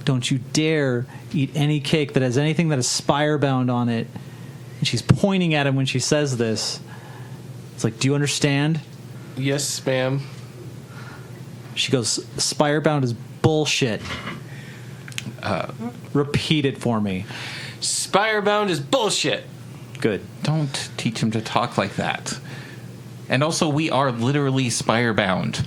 don't you dare eat any cake that has anything that is spire-bound on it. And she's pointing at him when she says this. It's like, do you understand? Yes, ma'am. She goes, spire-bound is bullshit. Repeat it for me. Spirebound is bullshit. Good. Don't teach him to talk like that. And also, we are literally spire-bound.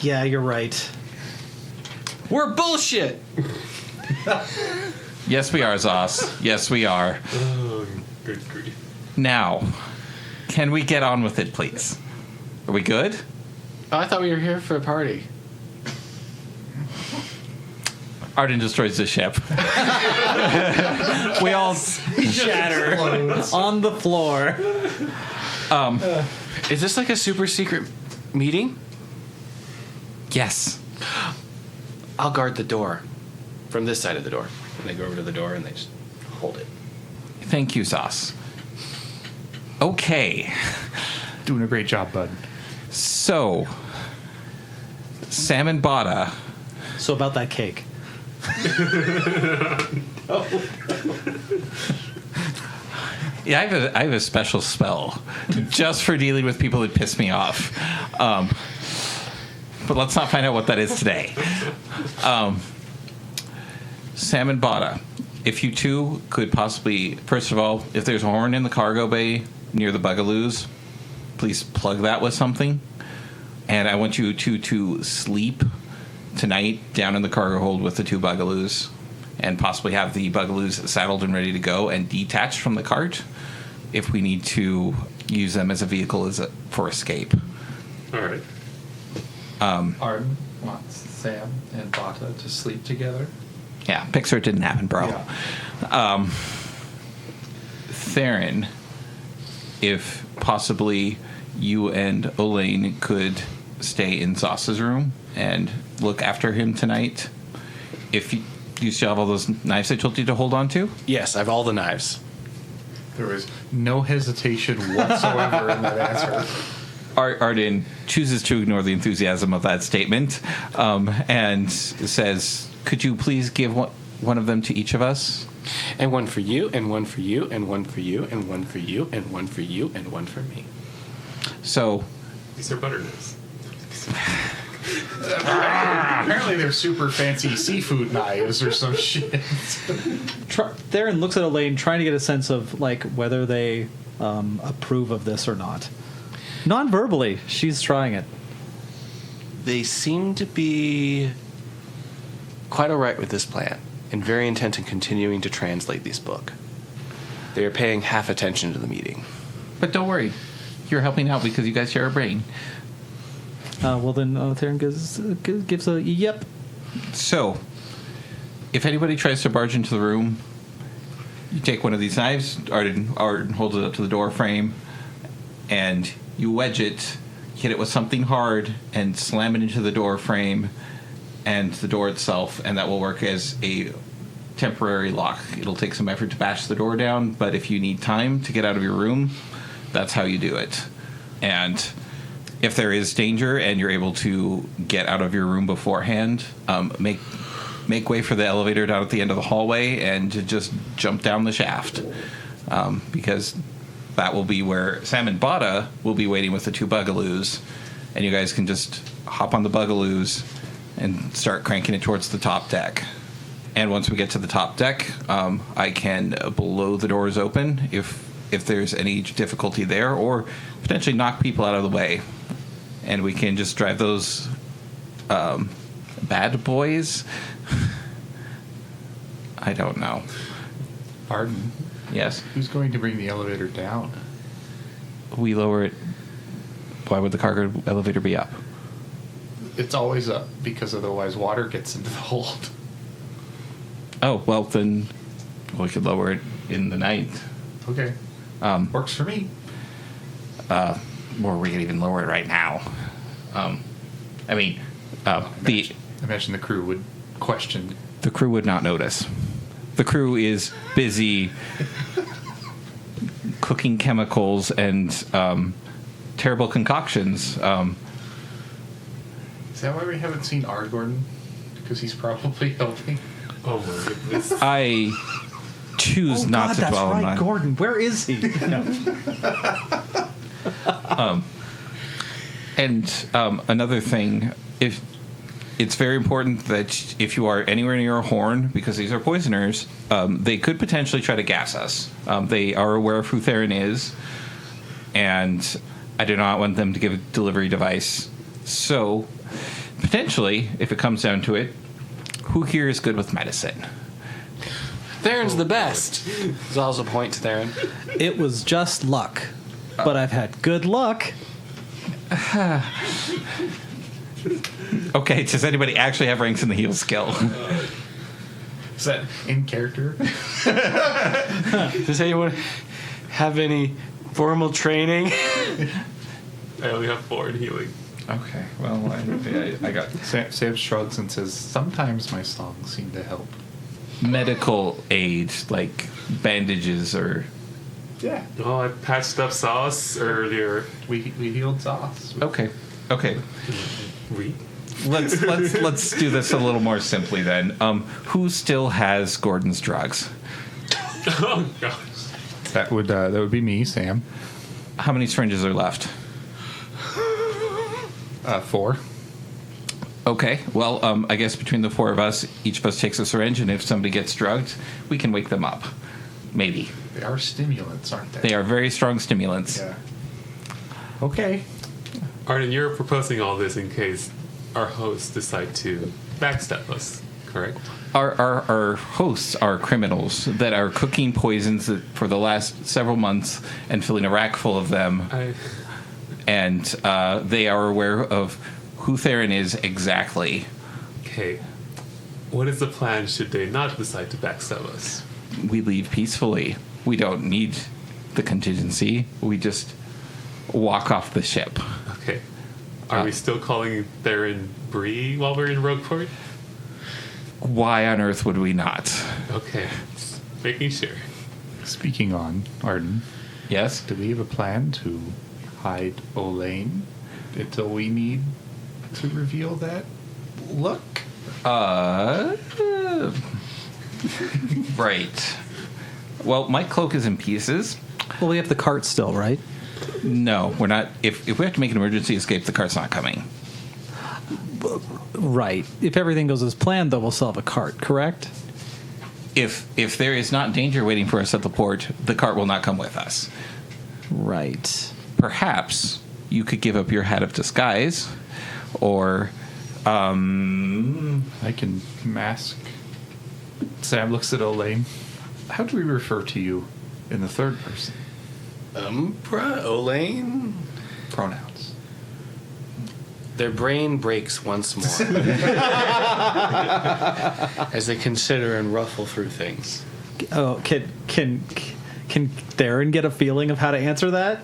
Yeah, you're right. We're bullshit. Yes, we are, Zaus. Yes, we are. Oh, good grief. Now, can we get on with it, please? Are we good? Oh, I thought we were here for a party. Arden destroys the ship. We all shatter. On the floor. Is this like a super secret meeting? Yes. I'll guard the door from this side of the door. And they go over to the door and they just hold it. Thank you, Zaus. Okay. Doing a great job, bud. So, Sam and Bada. So about that cake. Yeah, I have a special spell just for dealing with people that piss me off. But let's not find out what that is today. Sam and Bada, if you two could possibly, first of all, if there's a horn in the cargo bay near the Bugaloos, please plug that with something. And I want you two to sleep tonight down in the cargo hold with the 2 Bugaloos, and possibly have the Bugaloos saddled and ready to go and detached from the cart if we need to use them as a vehicle for escape. All right. Arden wants Sam and Bata to sleep together. Yeah, Pixar didn't happen, bro. Yeah. Theron, if possibly you and Elaine could stay in Zaus's room and look after him tonight. If you still have all those knives I told you to hold on to? Yes, I have all the knives. There was no hesitation whatsoever in that answer. Arden chooses to ignore the enthusiasm of that statement and says, could you please give one of them to each of us? And one for you, and one for you, and one for you, and one for you, and one for you, and one for me. So... These are butter knives. Apparently they're super fancy seafood knives or some shit. Theron looks at Elaine, trying to get a sense of like whether they approve of this or not. Non-verbally, she's trying it. They seem to be quite all right with this plan, and very intent in continuing to translate this book. They are paying half attention to the meeting. But don't worry. You're helping out because you guys share a brain. Well, then Theron gives a yep. So, if anybody tries to barge into the room, you take one of these knives, Arden holds it up to the door frame, and you wedge it, hit it with something hard, and slam it into the door frame and the door itself, and that will work as a temporary lock. It'll take some effort to bash the door down, but if you need time to get out of your room, that's how you do it. And if there is danger and you're able to get out of your room beforehand, make way for the elevator down at the end of the hallway and to just jump down the shaft, because that will be where Sam and Bada will be waiting with the 2 Bugaloos, and you guys can just hop on the Bugaloos and start cranking it towards the top deck. And once we get to the top deck, I can blow the doors open if there's any difficulty there, or potentially knock people out of the way. And we can just drive those bad boys. I don't know. Arden, Yes? who's going to bring the elevator down? We lower it. Why would the cargo elevator be up? It's always up because otherwise water gets into the hold. Oh, well, then we could lower it in the night. Okay. Works for me. Or we could even lower it right now. Imagine the crew would question. The crew would not notice. The crew is busy cooking chemicals and terrible concoctions. Is that why we haven't seen R. Gordon? Because he's probably helping. Oh my goodness. I choose not to dwell on that. Gordon, where is he? No. Another thing, if it's very important that if you are anywhere near a horn, because these are poisoners, they could potentially try to gas us. They are aware of who Theron is, and I do not want them to give a delivery device. So, potentially, if it comes down to it, who here is good with medicine? Theron's the best. Zaus will point to Theron. It was just luck, but I've had good luck. Okay, does anybody actually have ranks in the heal skill? Is that in character? Does anyone have any formal training? I only have 4 in healing. Okay, well, I got Sam shrugs and says, "Sometimes my songs seem to help." medical aid, like bandages or... Yeah. Oh, I patched up Sauce earlier. We healed Zaus. Okay. We? Let's do this a little more simply then. Who still has Gordon's drugs? Oh gosh. That would be me, Sam. How many syringes are left? 4. Okay, well, I guess between the 4 of us, each of us takes a syringe, and if somebody gets drugged, we can wake them up. Maybe. They are stimulants, aren't they? They are very strong stimulants. Yeah. Okay. Arden, you're proposing all this in case our hosts decide to backstab us, correct? Our hosts are criminals that are cooking poisons for the last several months and filling a rack full of them. And they are aware of who Theron is exactly. Okay. What is the plan should they not decide to backstab us? We leave peacefully. We don't need the contingency. We just walk off the ship. Okay. Are we still calling Theron Bree while we're in Rogueport? Why on earth would we not? Okay. Just making sure. Speaking on Arden, Yes? do we have a plan to hide Olaine until we need to reveal that look? Right. Well, my cloak is in pieces. Well, we have the cart still, right? No, we're not. If we have to make an emergency escape, the cart's not coming. Right. If everything goes as planned, though, we'll still have a cart, correct? If there is not danger waiting for us at the port, the cart will not come with us. Right. Perhaps you could give up your hat of disguise, or I can mask. Sam looks at Olaine. How do we refer to you in the third person? Olaine? Pronouns. Their brain breaks once more as they consider and ruffle through things. Oh, can Theron get a feeling of how to answer that?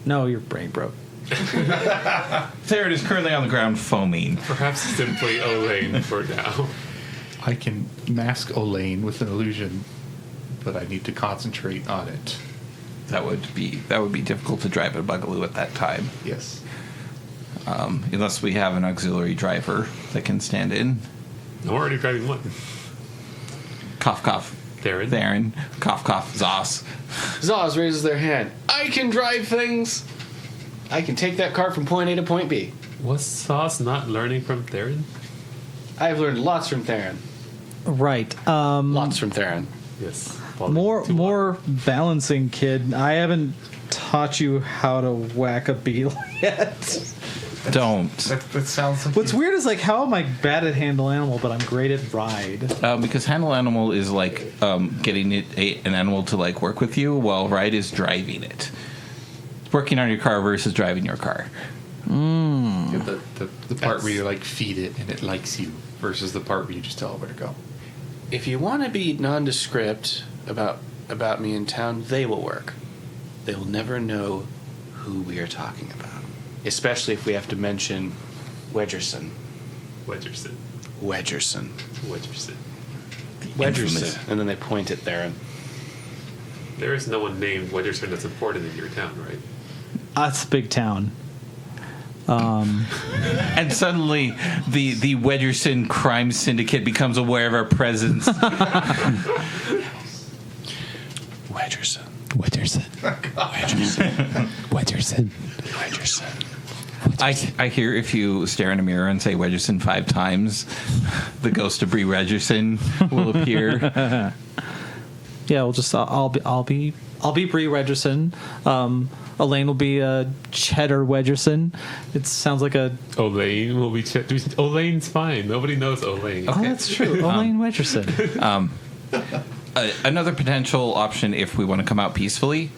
No, your brain broke. Theron is currently on the ground foaming. Perhaps simply Olaine for now. I can mask Olaine with an illusion, but I need to concentrate on it. That would be difficult to drive a Bugaloo at that time, Yes. unless we have an auxiliary driver that can stand in. I'm already driving one. Cough, cough. Theron. Cough, cough. Zaus. Zaus raises their hand. I can drive things. I can take that cart from point A to point B. Was Sauce not learning from Theron? I've learned lots from Theron. Right. Lots from Theron. Yes. More balancing, kid. I haven't taught you how to whack a beetle yet. Don't. That sounds like. What's weird is like, how am I bad at handle animal, but I'm great at ride? Because handle animal is like getting an animal to like work with you, while ride is driving it. Working on your car versus driving your car. The part where you like feed it and it likes you versus the part where you just tell it where to go. If you want to be nondescript about me in town, they will work. They will never know who we are talking about. Especially if we have to mention Wedgerson. Wedgerson. Wedgerson. Wedgerson. Infamous. And then they point at Theron. There is no one named Wedgerson that's important in your town, right? That's a big town. And suddenly, the Wedgerson crime syndicate becomes aware of our presence. Wedgerson. Wedgerson. Wedgerson. Wedgerson. Wedgerson. I hear if you stare in a mirror and say Wedgerson 5 times, the ghost of Bree Wedgerson will appear. Yeah, we'll just I'll be Bree Wedgerson. Elaine will be Cheddar Wedgerson. It sounds like a. Olaine will be. Olaine's fine. Nobody knows Olaine. Oh, that's true. Elaine Wedgerson. Another potential option, if we want to come out peacefully,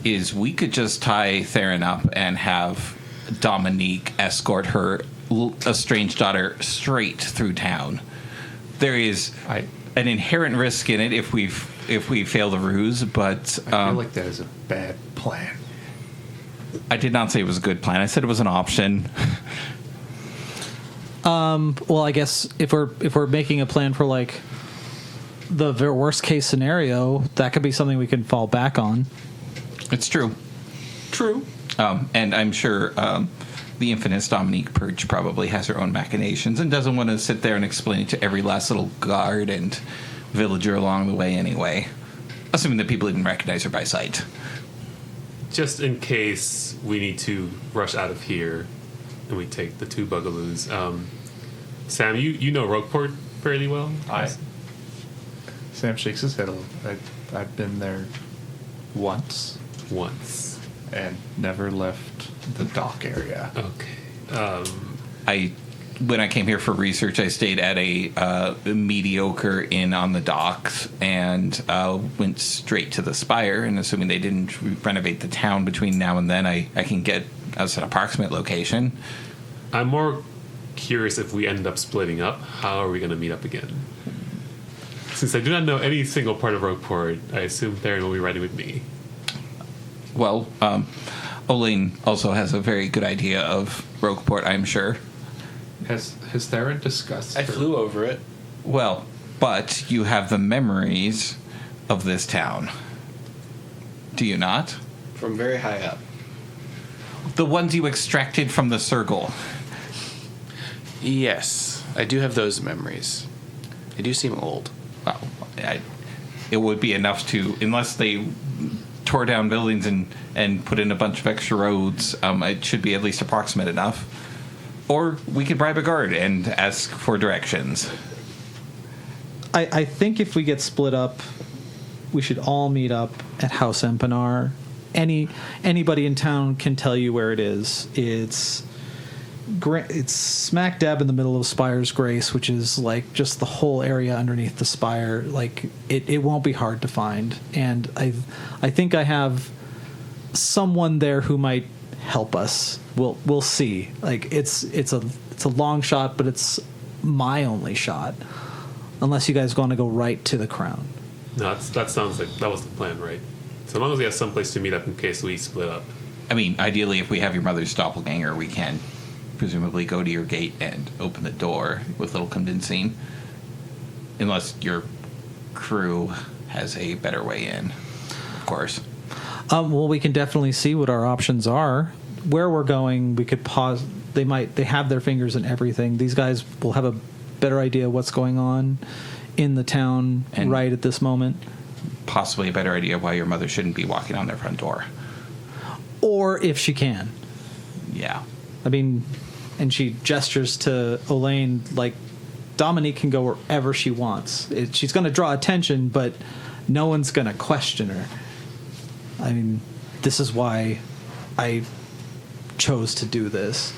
is we could just tie Theron up and have Dominique escort her estranged daughter straight through town. There is an inherent risk in it if we fail the ruse, but I feel like that is a bad plan. I did not say it was a good plan. I said it was an option. Well, I guess if we're making a plan for like the very worst case scenario, that could be something we can fall back on. It's true. True. And I'm sure the infamous Dominique Perch probably has her own machinations and doesn't want to sit there and explain it to every last little guard and villager along the way anyway. Assuming that people didn't recognize her by sight. Just in case we need to rush out of here and we take the 2 bugaloos. Sam, you know Rogueport fairly well? Sam shakes his head a little. I've been there once Once. and never left the dock area. Okay. When I came here for research, I stayed at a mediocre inn on the docks and went straight to the Spire. And assuming they didn't renovate the town between now and then, I can get us an approximate location. I'm more curious if we end up splitting up, how are we going to meet up again? Since I do not know any single part of Rogueport, I assume Theron will be riding with me. Well, Olaine also has a very good idea of Rogueport, I'm sure. Has Theron discussed? I flew over it. Well, but you have the memories of this town. Do you not? From very high up. The ones you extracted from the circle. Yes, I do have those memories. They do seem old. Well, it would be enough to, unless they tore down buildings and put in a bunch of extra roads, it should be at least approximate enough. Or we could bribe a guard and ask for directions. I think if we get split up, we should all meet up at House Empinar. Anybody in town can tell you where it is. It's smack dab in the middle of Spire's Grace, which is like just the whole area underneath the Spire. Like it won't be hard to find. And I think I have someone there who might help us. We'll see. Like it's a long shot, but it's my only shot. Unless you guys want to go right to the Crown. No, that sounds like that was the plan, right? So long as we have someplace to meet up in case we split up. I mean, ideally, if we have your mother's doppelganger, we can presumably go to your gate and open the door with little convincing. Unless your crew has a better way in, of course. Well, we can definitely see what our options are. Where we're going, we could pause. They have their fingers in everything. These guys will have a better idea what's going on in the town and right at this moment. Possibly a better idea of why your mother shouldn't be walking on their front door. Or if she can. Yeah. I mean, and she gestures to Olaine like Dominique can go wherever she wants. She's going to draw attention, but no one's going to question her. I mean, this is why I chose to do this.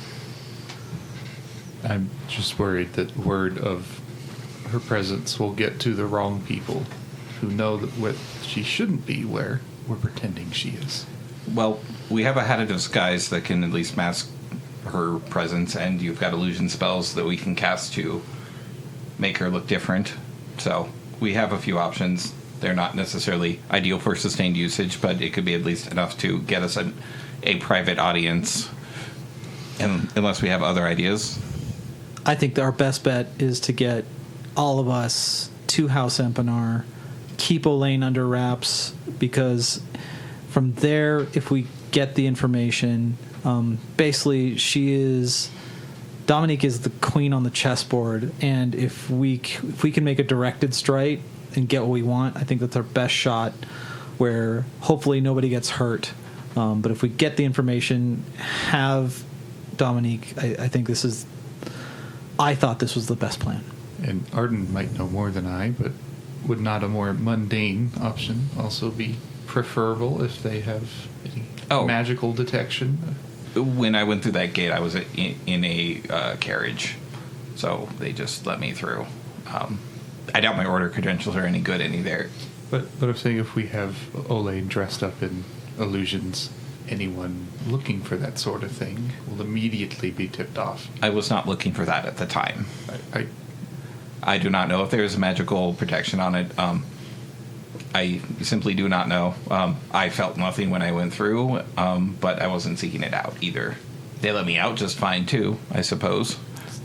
I'm just worried that word of her presence will get to the wrong people who know that she shouldn't be where we're pretending she is. Well, we have a hat of disguise that can at least mask her presence, and you've got illusion spells that we can cast to make her look different. So we have a few options. They're not necessarily ideal for sustained usage, but it could be at least enough to get us a private audience, and unless we have other ideas. I think our best bet is to get all of us to House Empinar, keep Olaine under wraps, because from there, if we get the information, basically Dominique is the queen on the chessboard, and if we can make a directed strike and get what we want, I think that's our best shot, where hopefully nobody gets hurt. But if we get the information, have Dominique, I thought this was the best plan. And Arden might know more than I, but would not a more mundane option also be preferable if they have any magical detection? When I went through that gate, I was in a carriage, so they just let me through. I doubt my order credentials are any good there. But I'm saying if we have Olaine dressed up in illusions, anyone looking for that sort of thing will immediately be tipped off. I was not looking for that at the time. I do not know if there is magical protection on it. I simply do not know. I felt nothing when I went through, but I wasn't seeking it out either. They let me out just fine too, I suppose.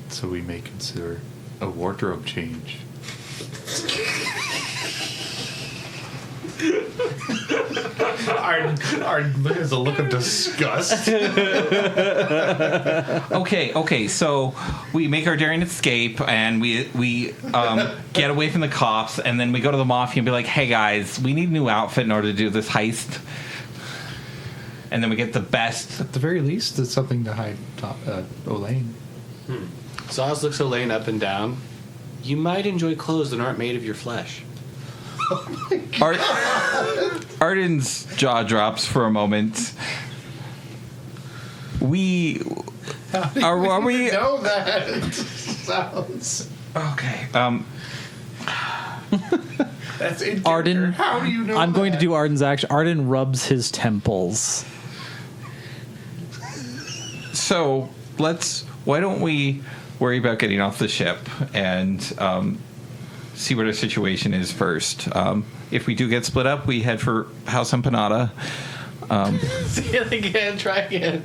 So we may consider a wardrobe change. Arden has a look of disgust. Okay, so we make our daring escape, and we get away from the cops, and then we go to the mafia and be like, hey guys, we need a new outfit in order to do this heist. And then we get the best. At the very least, it's something to hide Elaine. Zaus looks Elaine up and down. You might enjoy clothes that aren't made of your flesh. Arden's jaw drops for a moment. Are we know that? Sounds. okay? That's it. Arden, How do you know? I'm going to do Arden's action. Arden rubs his temples. So why don't we worry about getting off the ship and see what our situation is first. If we do get split up, we head for House Empanada. Say it again. Try again.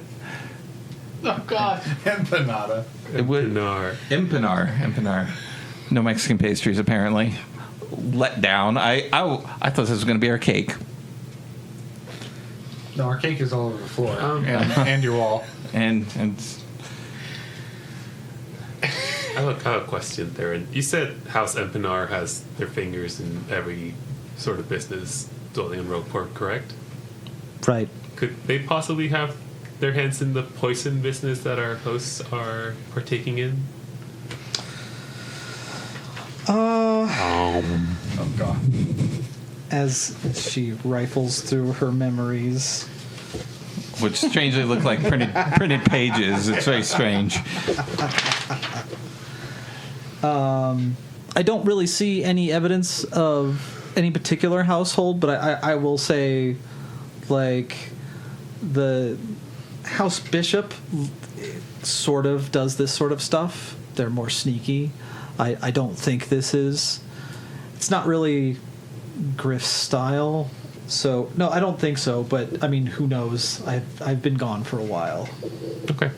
Oh God. Empanada. Empinar. No Mexican pastries, apparently. Let down. I thought this was going to be our cake. No, our cake is all over the floor and your wall. And I have a question there. And you said House Empinar has their fingers in every sort of business dwelling in Rogueport, correct? Right. Could they possibly have their hands in the poison business that our hosts are partaking in? Oh God. As she rifles through her memories. which strangely look like printed pages. It's very strange. I don't really see any evidence of any particular household, but I will say, like, the house bishop sort of does this sort of stuff. They're more sneaky. I don't think this is... It's not really Griff's style. So, no, I don't think so, but, I mean, who knows? I've been gone for a while. Okay.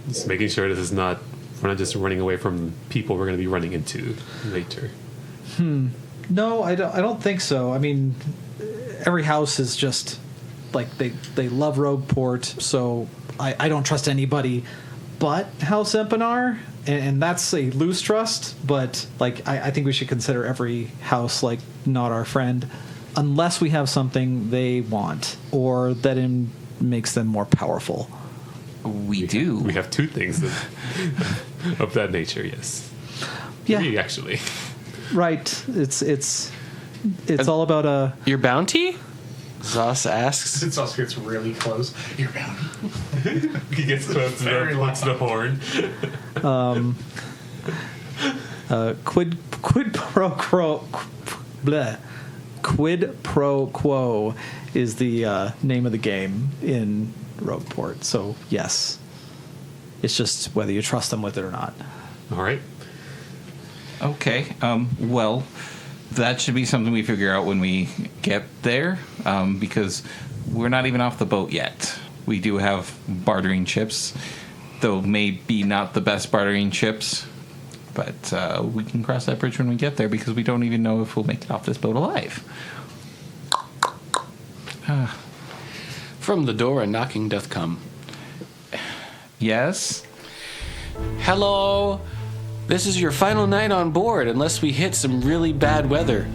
Just making sure this is not... We're not just running away from people we're going to be running into later. No, I don't think so. I mean, every house is just... Like, they love Rogueport, so I don't trust anybody but House Empinar, and that's a loose trust, but, like, I think we should consider every house, like, not our friend, unless we have something they want, or that makes them more powerful. We do. We have two things of that nature, yes. Yeah. Three, actually. Right. It's all about Your bounty? Zaus asks. Zaus gets really close. You're bound. He gets close to the horn. quid pro quo. Bleh. Quid pro quo is the name of the game in Rogueport. So yes, it's just whether you trust them with it or not. All right. Okay. Well, that should be something we figure out when we get there, because we're not even off the boat yet. We do have bartering chips, though maybe not the best bartering chips, but we can cross that bridge when we get there, because we don't even know if we'll make it off this boat alive. From the door a knocking doth come. Yes? Hello. This is your final night on board unless we hit some really bad weather.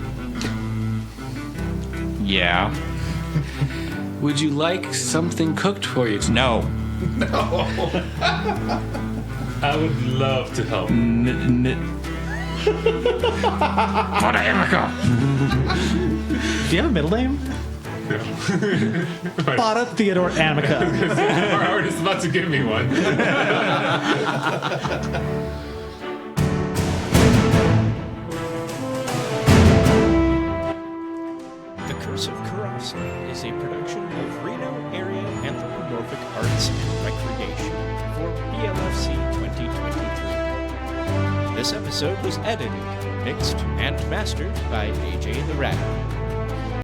Yeah. Would you like something cooked for you? No. I would love to help. For America. Do you have a middle name? Bada Theodore Amica. Our artist is about to give me one. The Curse of Coeurasa is a production of Reno Area Anthropomorphic Arts and Recreation for BLFC 2023. This episode was edited, mixed, and mastered by AJ the Rat.